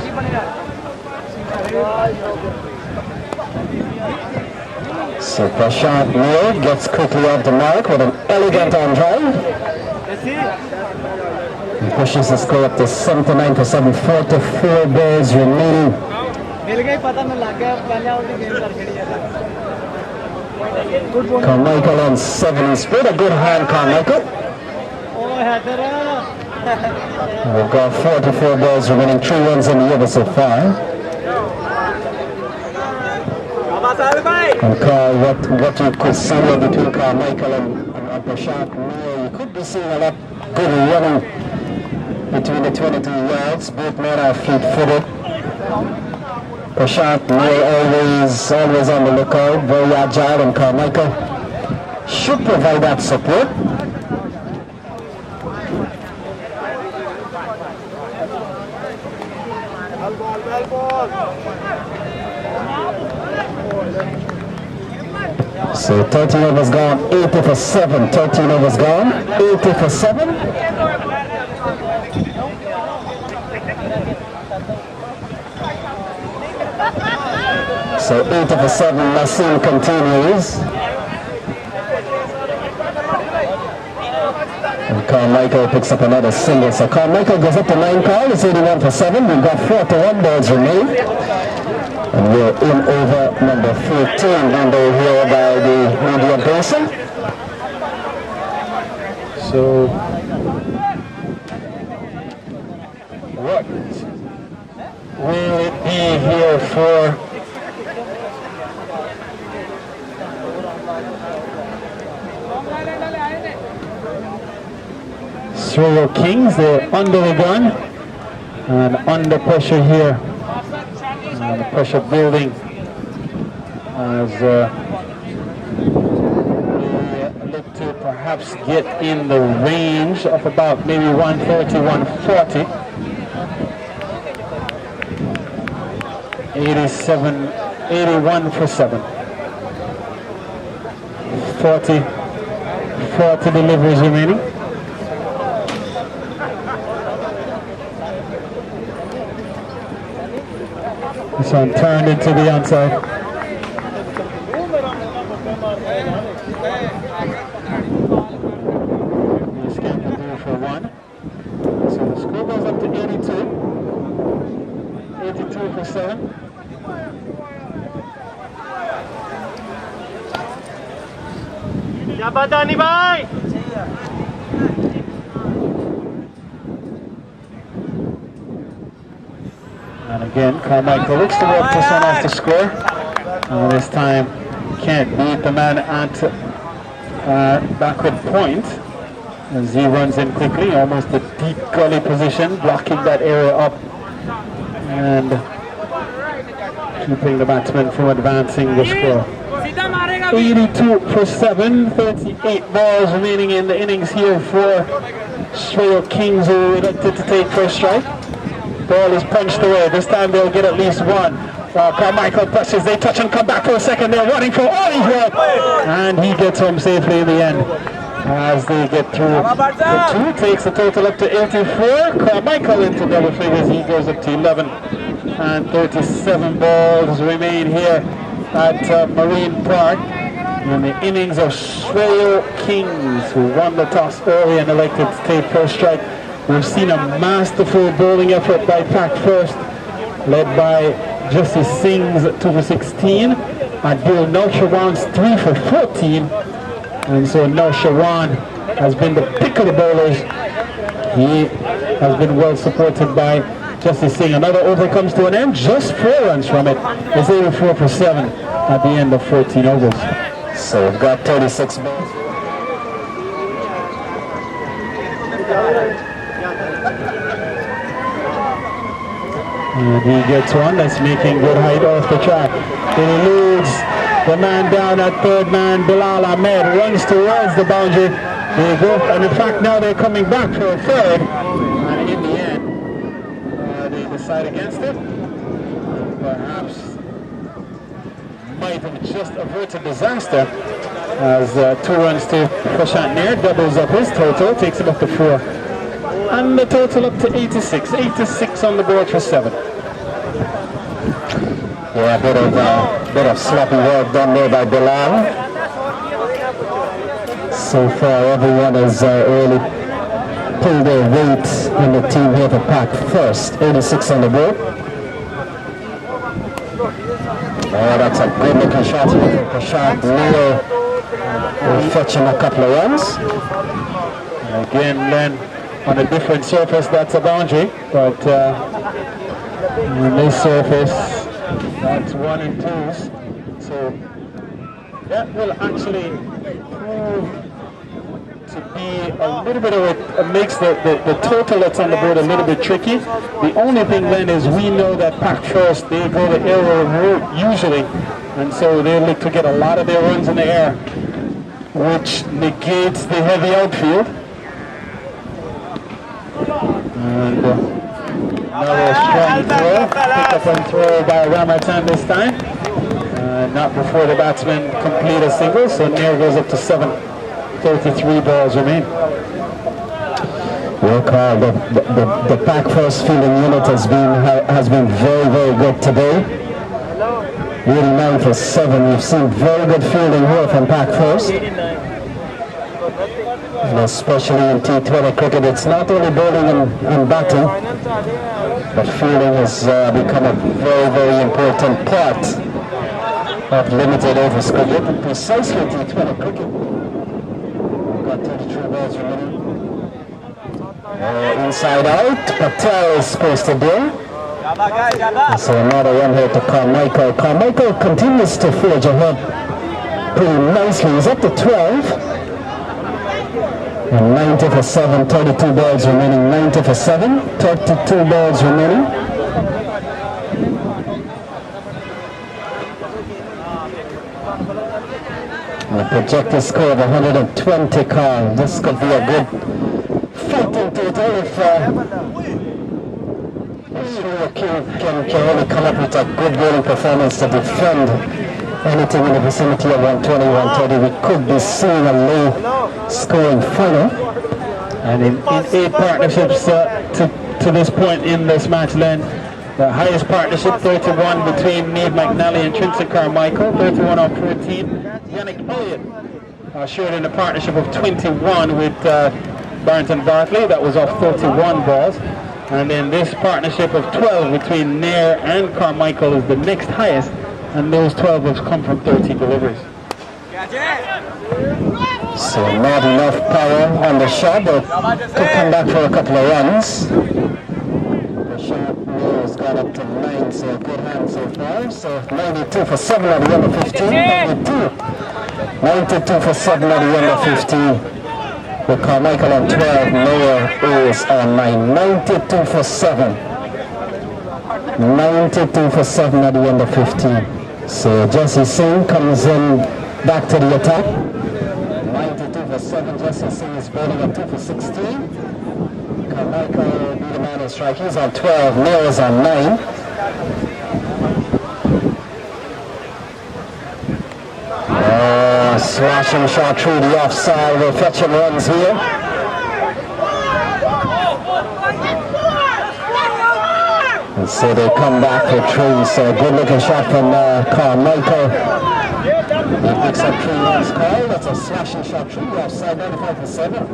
So Prashant Nair gets quickly off the mark with an elegant on drive. He pushes the score up to 79 for 7. 44 balls remaining. Carmichael on 7. He's played a good hand, Carmichael. We've got 44 balls remaining, 3 runs in the over so far. And Carl, what you could see between Carmichael and Prashant Nair, you could be seeing a lot good running between the 22 yards. Both men are fleet-footed. Prashant Nair always on the lookout, very agile, and Carmichael should provide that support. So 13 overs gone, 80 for 7. 13 overs gone, 80 for 7. So 80 for 7, Naseem continues. And Carmichael picks up another single. So Carmichael goes up to 9 call, it's 81 for 7. We've got 41 balls remaining. And we're in over number 14, handled here by the medium person. So, what will it be here for Sreyo Kings? They're under the gun and under pressure here. The pressure building as they look to perhaps get in the range of about maybe 130, 140. 81 for 7. 40 deliveries remaining. This one turned into the onside. This game will do for one. So the score goes up to 82. 82 for 7. Jabadani bhai. And again, Carmichael looks to work this one off the score. And this time can't beat the man at backward point as he runs in quickly, almost a deep gully position, blocking that area up and keeping the batsman from advancing the score. 82 for 7, 38 balls remaining in the innings here for Sreyo Kings, who elected to take first strike. Ball is punched away. This time they'll get at least one. Carmichael pushes, they touch and come back for a second. They're running for all he's worth. And he gets home safely in the end. As they get through the two, takes the total up to 84. Carmichael into double figures. He goes up to 11. And 37 balls remain here at Marine Park. In the innings of Sreyo Kings, who won the toss early and elected to take first strike. We've seen a masterful bowling effort by Pack First, led by Jasdeep Singh's 2 for 16, and Dino Choweeneem's 3 for 14. And so Dino Choweeneem has been the pick of the bowlers. He has been well supported by Jasdeep Singh. Another over comes to an end, just 4 runs from it. It's 84 for 7 at the end of 14 overs. So we've got 36 balls. And he gets one that's making good height off the track. He eludes the man down at third man. Bilal Ahmed runs towards the boundary. They go, and in fact now they're coming back for a third. And in the end, they decide against it. Perhaps might have just averted disaster, as 2 runs to Prashant Nair doubles up his total, takes him up to 4. And the total up to 86. 86 on the board for 7. Yeah, a bit of sloppy work done there by Bilal. So far, everyone has really pulled their weight in the team here to Pack First. 86 on the board. Oh, that's a good looking shot here from Prashant Nair. Fetching a couple of runs. Again, Len, on a different surface, that's a boundary, but on this surface, that's 1 and 2s. So that will actually prove to be a little bit of it makes the total that's on the board a little bit tricky. The only thing then is we know that Pack First, they go the aerial route usually, and so they look to get a lot of their runs in the air, which negates the heavy outfield. And another strong throw, pick up and throw by Ramartan this time. Not before the batsmen complete a single, so Nair goes up to 7. 33 balls remain. Well, Carl, the Pack First fielding unit has been very, very good today. Really 9 for 7. We've seen very good fielding here from Pack First. And especially in T20 cricket, it's not only bowling and batting, but fielding has become a very, very important part of limited overs cricket, and precisely T20 cricket. We've got 33 balls remaining. Inside out, Patel is posted there. So another run here to Carmichael. Carmichael continues to forge ahead pretty nicely. He's up to 12. And 90 for 7, 32 balls remaining. 90 for 7, 32 balls remaining. And a projected score of 120, Carl. This could be a good fighting total if Sreyo King can really come up with a good bowling performance to defend anything in the vicinity of 120, 130, we could be seeing a low scoring final. And in 8 partnerships to this point in this match, Len, the highest partnership, 31 between Niamh McNally and Trinson Carmichael, 31 off 14. Yannick Elliott shared in a partnership of 21 with Barrington Bartley, that was off 31 balls. And then this partnership of 12 between Nair and Carmichael is the next highest, and those 12 have come from 13 deliveries. So not enough power on the shot, but could come back for a couple of runs. The shot has got up to 9, so a good hand so far. So 92 for 7 at the end of 15. 92 for 7 at the end of 15. With Carmichael on 12, Nair is on 9. 92 for 7. 92 for 7 at the end of 15. So Jasdeep Singh comes in back to the attack. 92 for 7, Jasdeep Singh is bowling at 2 for 16. Carmichael will be the man in strike. He's on 12, Nair is on 9. Slashing shot through the offside, we're fetching runs here. And so they come back for 3, so good looking shot from Carmichael. He picks up 3 runs call, that's a slashing shot through the offside, 95 for 7.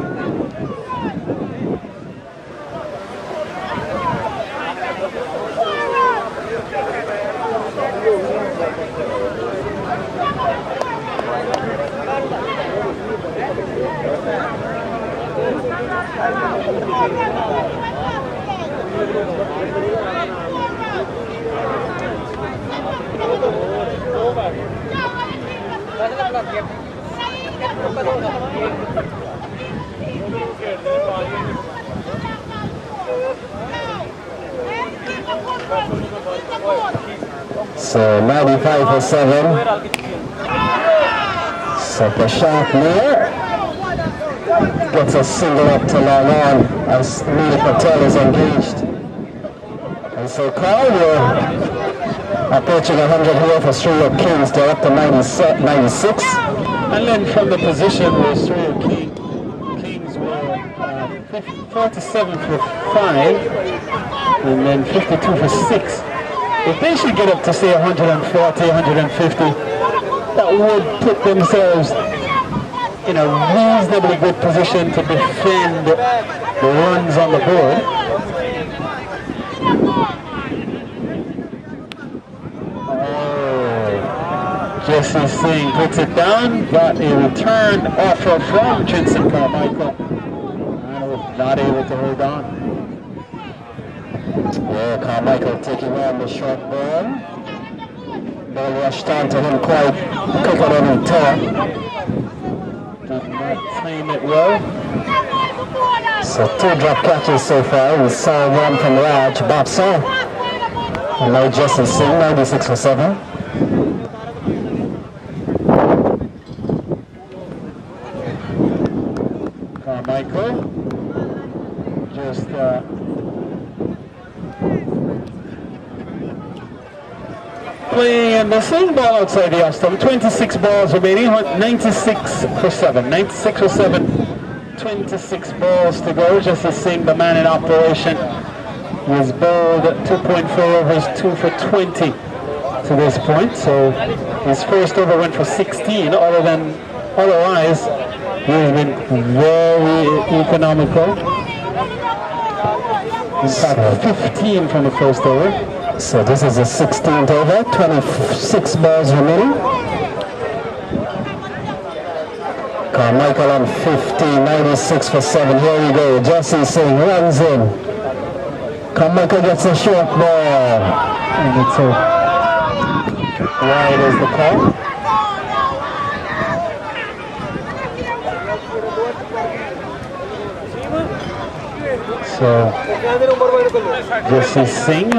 So 95 for 7. Super shot Nair. Gets a single up to long on as Neil Patel is engaged. And so Carl, we're approaching 100 here for Sreyo Kings. They're up to 96. And then from the position where Sreyo Kings were 47 for 5 and then 52 for 6. If they should get up to say 140, 150, that would put themselves in a reasonably good position to defend the runs on the board. Jasdeep Singh puts it down, got a return offer from Trinson Carmichael, and was not able to hold on. Yeah, Carmichael taking on the short ball. Ball rushed on to him quite quicker than he thought. Did not time it well. So 2 drop catches so far. We saw 1 from Raj Bapsa. And now Jasdeep Singh, 96 for 7. Carmichael just playing in the same ball outside the off stump. 26 balls remaining, 96 for 7. 96 for 7, 26 balls to go. Jasdeep Singh, the man in operation, was bowled 2.4 overs, 2 for 20 to this point. So his first over went for 16. Otherwise, he's been very economical. In fact, 15 from the first over. So this is the 16th over, 26 balls remaining. Carmichael on 15, 96 for 7. Here we go. Jasdeep Singh runs in. Carmichael gets a short ball. And it's wide as the call. So Jasdeep Singh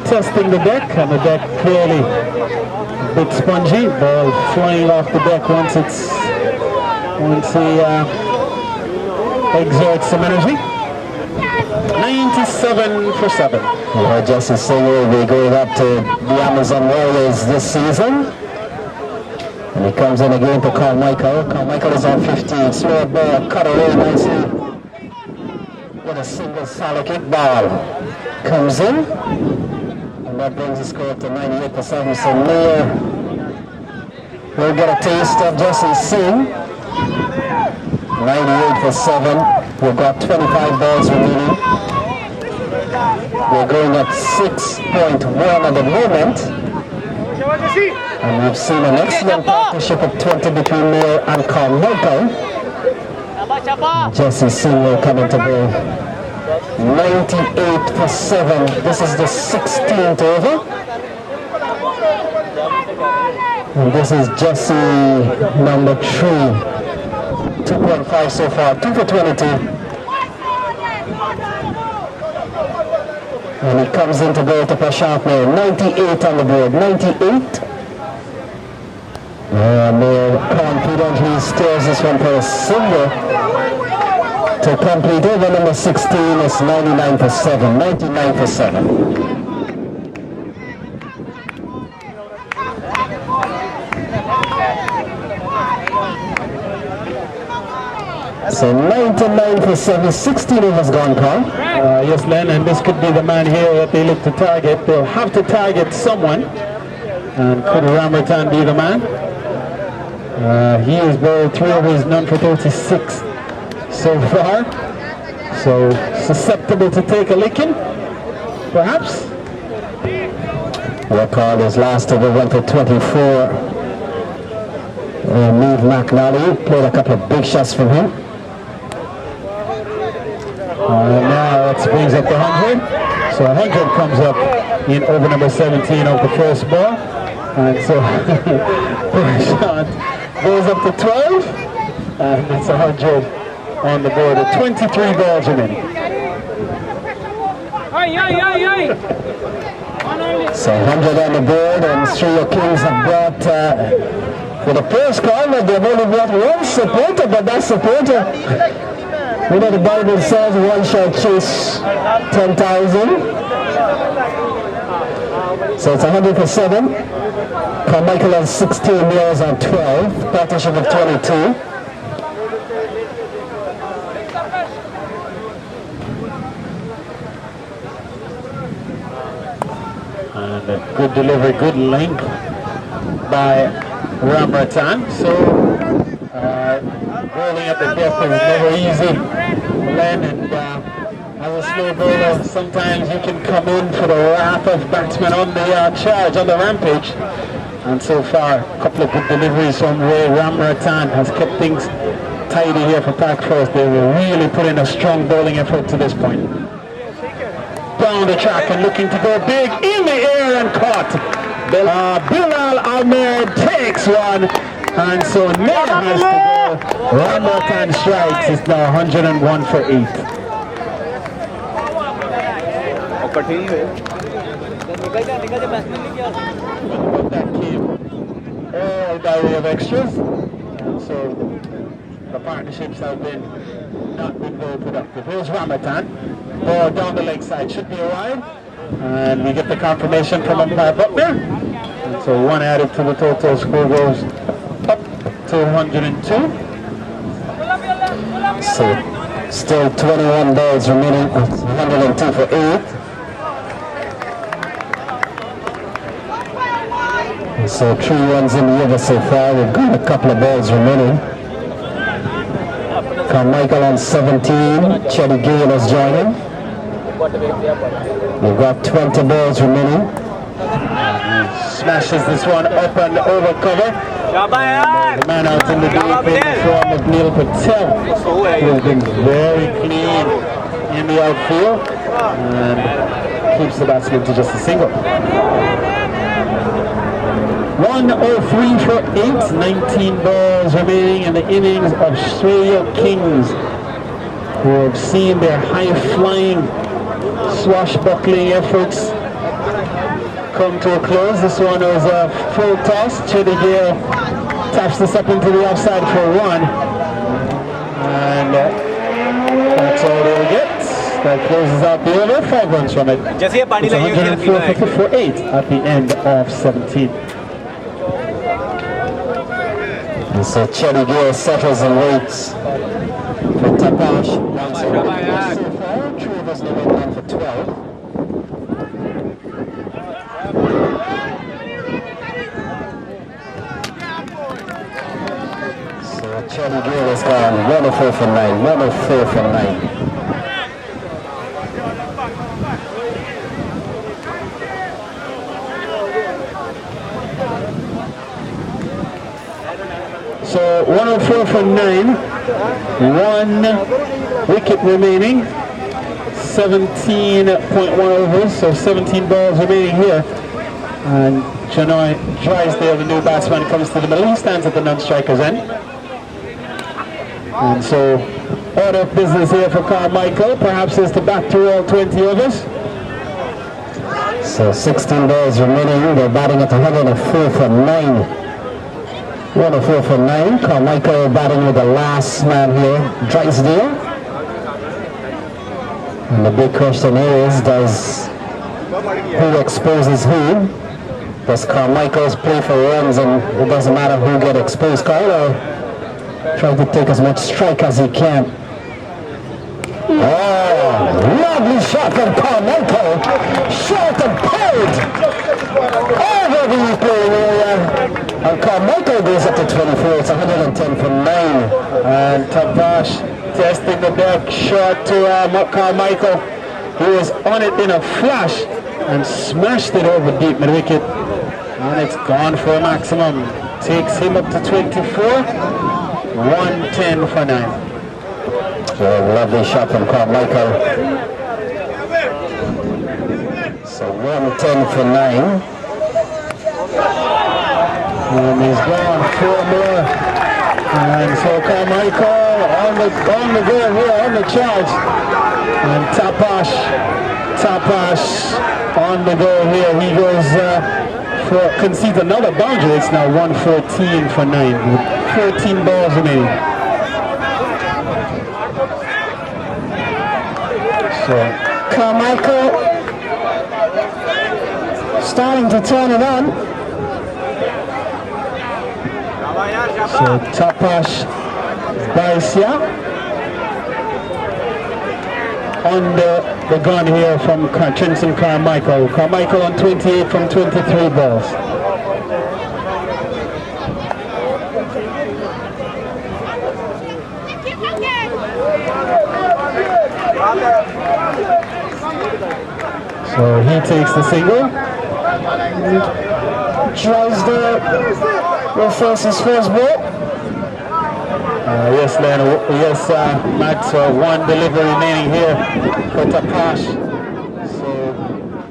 testing the deck, and the deck clearly a bit spongy. Ball flying off the deck once he exerts some energy. 97 for 7. Jasdeep Singh will be going up to the Amazon Warriors this season. And he comes in again to Carmichael. Carmichael is on 15. Slow ball, cut away nicely. With a single Salik Iqbal. Comes in. And that brings the score up to 98%. So Mayor will get a taste of Jasdeep Singh. 98 for 7. We've got 25 balls remaining. We're going at 6.1 at the moment. And we've seen an excellent partnership of 20 between Mayor and Carmichael. Jasdeep Singh will come into ball. 98 for 7. This is the 16th over. And this is Jesse number 3. 2.5 so far. 2 for 22. And he comes into ball to Prashant now. 98 on the board. 98. And Mayor confidently steers this one for a single. To complete over number 16 is 99 for 7. 99 for 7. So 99 for 7, 16 overs gone, Carl. Yes, Len, and this could be the man here that they look to target. They'll have to target someone. And could Ramartan be the man? He has bowled 3 overs, none for 36 so far. So susceptible to take a licking, perhaps. Record his last over went for 24. Neve McNally played a couple of big shots from him. Now that brings up the 100. So 100 comes up in over number 17 of the first ball. And so Prashant goes up to 12. And it's 100 on the board at 23 balls remaining. So 100 on the board, and Sreyo Kings have brought, for the first corner, they've only brought one supporter, but that supporter, you know the Bible says one shall chase 10,000. So it's 100 for 7. Carmichael has 16, Mears on 12, partnership of 22. And a good delivery, good link by Ramartan. So rolling up the depth is never easy. Len, and as a slow bowler, sometimes you can come in for the wrath of batsmen on the charge, on the rampage. And so far, a couple of good deliveries from Ray Ramartan has kept things tidy here for Pack First. They will really put in a strong bowling effort to this point. Down the track and looking to go big in the air and caught. Bilal Ahmed takes one, and so Nair has to go. Ramartan strikes. It's now 101 for 8. That came all by way of extras, and so the partnerships have not been very productive. Here's Ramartan. Ball down the leg side, should be a wide. And we get the confirmation from umpire Butler. And so 1 added to the total score goes up to 102. So still 21 balls remaining, 102 for 8. So 3 runs in the over so far. We've got a couple of balls remaining. Carmichael on 17, Chetty Gale is joining. We've got 20 balls remaining. Smashes this one up and over cover. The man out in the deep in the form of Neil Patel, who has been very clean in the outfield and keeps the batsman to just a single. 103 for 8, 19 balls remaining in the innings of Sreyo Kings, who have seen their high-flying, swashbuckling efforts come to a close. This one was a full toss. Chetty Gale taps this up into the offside for 1. And that's all they'll get. That closes out the over. 5 runs from it. It's 104 for 8 at the end of 17. And so Chelly Gill settles and waits for Tapash. Once so far, three of us now in line for 12. So Chelly Gill has gone 104 for 9, 104 for 9. So 104 for 9, 1 wicket remaining, 17.1 overs, so 17 balls remaining here. And Janoi Drysdale, the new batsman, comes to the middle. He stands at the non-striker's end. And so order of business here for Carmichael, perhaps is to bat through all 20 overs. So 16 balls remaining, they're batting at 104 for 9. 104 for 9. Carmichael batting with the last man here, Drysdale. And the big question is, who exposes who? Does Carmichael's play for runs and it doesn't matter who get exposed, Carl, or try to take as much strike as he can? Oh, lovely shot from Carmichael. Short and pulled over the equal area. And Carmichael goes up to 24. It's 110 for 9. And Tapash testing the deck, short to Carmichael. He was on it in a flash and smashed it over deep mid wicket. And it's gone for a maximum. Takes him up to 24. 110 for 9. So lovely shot from Carmichael. So 110 for 9. And he's gone 4 more. And so Carmichael on the go here, on the charge. And Tapash on the go here. He goes concedes another boundary. It's now 114 for 9. 14 balls remaining. So Carmichael starting to turn it on. So Tapash Baisia under the gun here from Trinson Carmichael. Carmichael on 28 from 23 balls. So he takes the single. Drysdale will face his first ball. Yes, Len. Yes, Max. One delivery remaining here for Tapash. So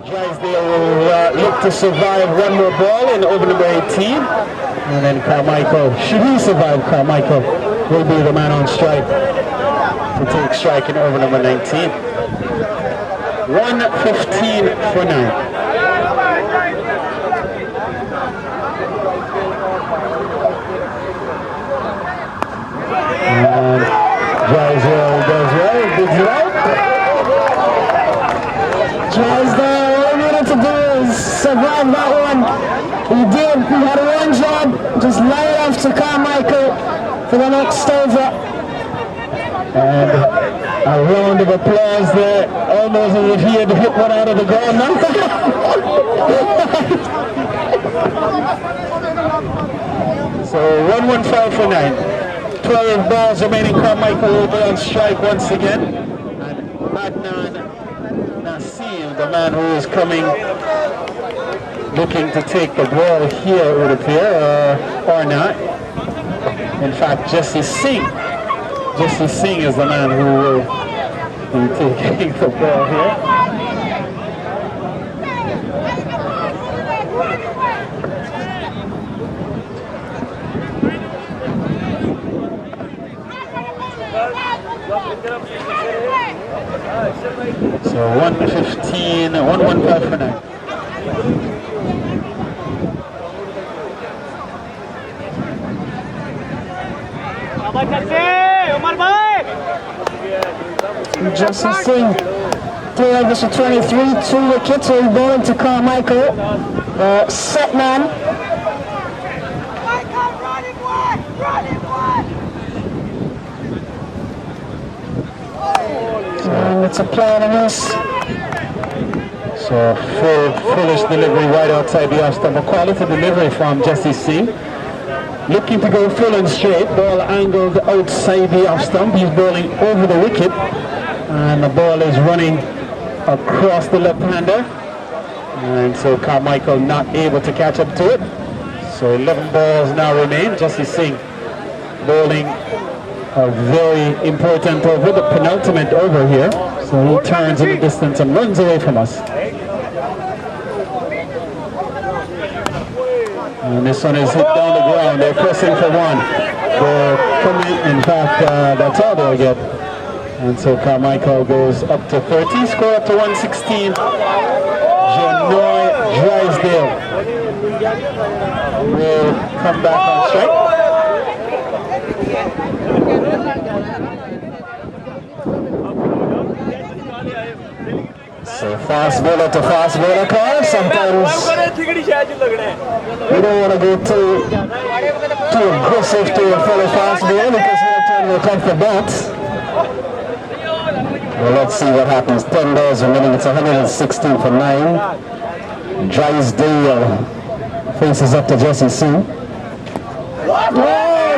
Drysdale will look to survive one more ball in over number 18. And then Carmichael, should he survive, Carmichael will be the man on strike to take strike in over number 19. 115 for 9. And Drysdale does well, bigs it out. Drysdale, all he needed to do is survive that one. He did. He had one job, just lay it off to Carmichael for the next over. And a round of applause there, almost as if he had hit one out of the ground now. So 115 for 9. 12 balls remaining. Carmichael will be on strike once again. And Adnan Naseem, the man who is coming, looking to take the ball here, it would appear, or not. In fact, Jasdeep Singh is the man who will be taking the ball here. So 115 for 9. Jasdeep Singh, 3 overs for 23, 2 wickets, so he's bowling to Carmichael. Set man. lots of play on this. So foolish delivery right outside the off stump. A quality delivery from Jasdeep Singh. Looking to go full and straight. Ball angled outside the off stump. He's bowling over the wicket. And the ball is running across the left-hander. And so Carmichael not able to catch up to it. So 11 balls now remain. Jasdeep Singh bowling a very important over, the penultimate over here. So he turns in the distance and runs away from us. And this one is hit down the ground. They're pressing for one. They're coming, in fact, that's all they'll get. And so Carmichael goes up to 30, score up to 116. Janoy Drysdale will come back on strike. So fast bowler to fast bowler call. Sometimes you don't want to go too aggressive to a fellow fast bowler because no time will come for that. Well, let's see what happens. 10 balls remaining. It's 116 for 9. Drysdale faces up to Jasdeep Singh.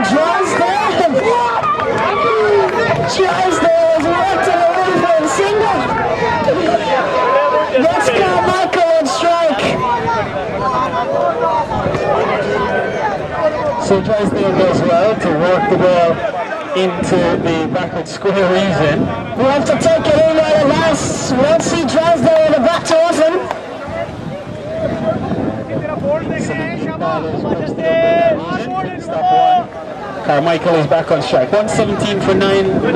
Drysdale! Drysdale is right in the way for a single. Let's go, Michael, on strike. So Drysdale does well to work the ball into the backward square region. We have to take it in at the last. We won't see Drysdale in the back too often. Carmichael is back on strike. 117 for 9 balls.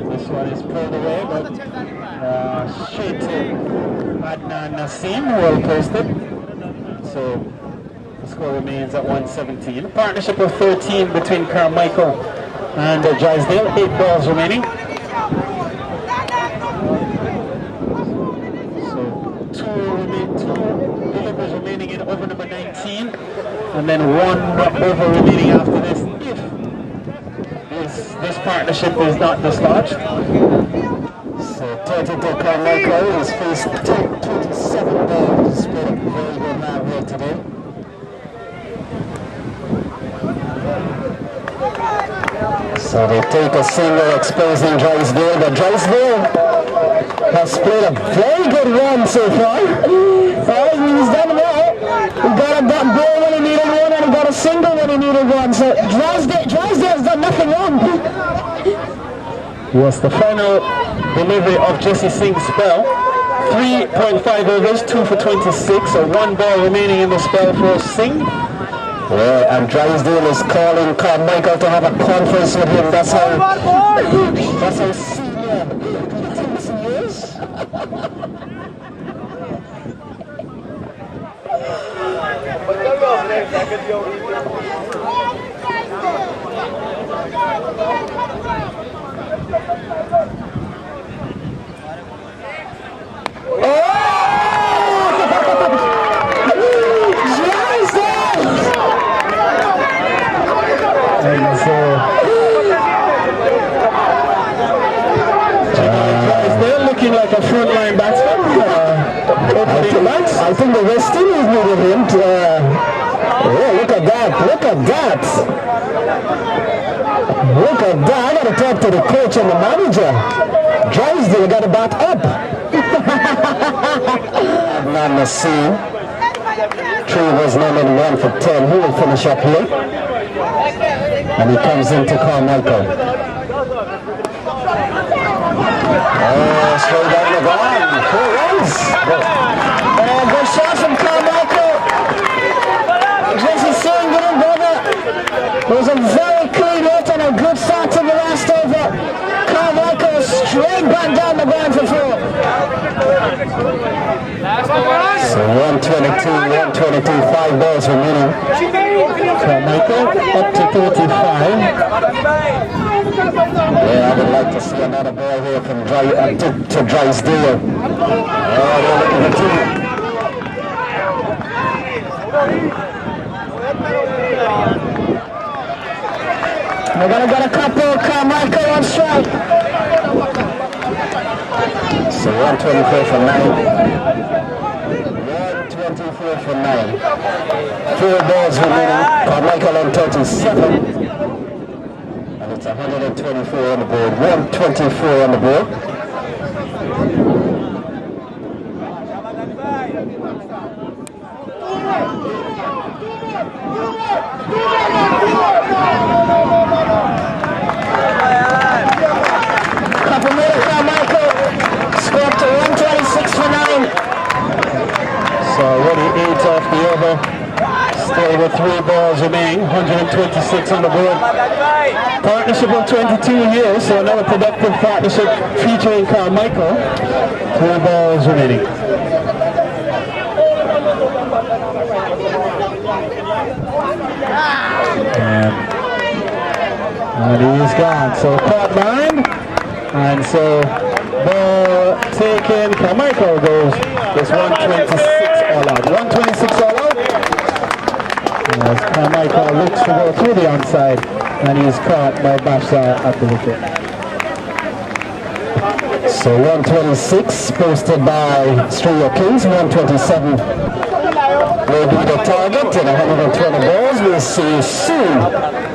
This one is pulled away, but straight to Adnan Naseem, well posted. So the score remains at 117. A partnership of 13 between Carmichael and Drysdale. 8 balls remaining. So two delivers remaining in over number 19, and then 1 over remaining after this. If this partnership is not dislodged. So 32 Carmichael has faced 27 balls. He's played a very good man here today. So they take a single exposing Drysdale, but Drysdale has played a very good run so far. He's done well. He got a ball when he needed one, and he got a single when he needed one. So Drysdale's done nothing wrong. Yes, the final delivery of Jasdeep Singh's spell. 3.5 overs, 2 for 26, so 1 ball remaining in the spell for Singh. Yeah, and Drysdale is calling Carmichael to have a conference with him. That's how senior he is. They're looking like a frontline batsman. I think the West Indies needed him to, oh, look at that, look at that. Look at that. I got to talk to the coach and the manager. Drysdale got to bat up. Adnan Naseem. 3 was no more than 1 for 10. He will finish up here. And he comes into Carmichael. Oh, straight down the ground. 4 runs. Good shot from Carmichael. Jasdeep Singh didn't bother. It was a very clean hit and a good start to the last over. Carmichael straight back down the ground for 4. So 122, 5 balls remaining. Carmichael up to 35. Yeah, I would like to see another ball here from to Drysdale. Oh, they're looking for 2. We're going to get a couple. Carmichael on strike. So 124 for 9. 124 for 9. 4 balls remaining. Carmichael on 37. And it's 124 on the board. 124 on the board. Couple more, Carmichael. Score up to 126 for 9. So already 8 off the over. Still with 3 balls remaining. 126 on the board. Partnership of 22 years, so another productive partnership featuring Carmichael. 3 balls remaining. And he's gone. So caught line. And so ball taken. Carmichael goes. It's 126 all out. 126 all out. As Carmichael looks to go through the onside, and he is caught by Bashar at the wicket. So 126 posted by Sreyo Kings. 127 will be the target, and 120 balls. We'll see you soon.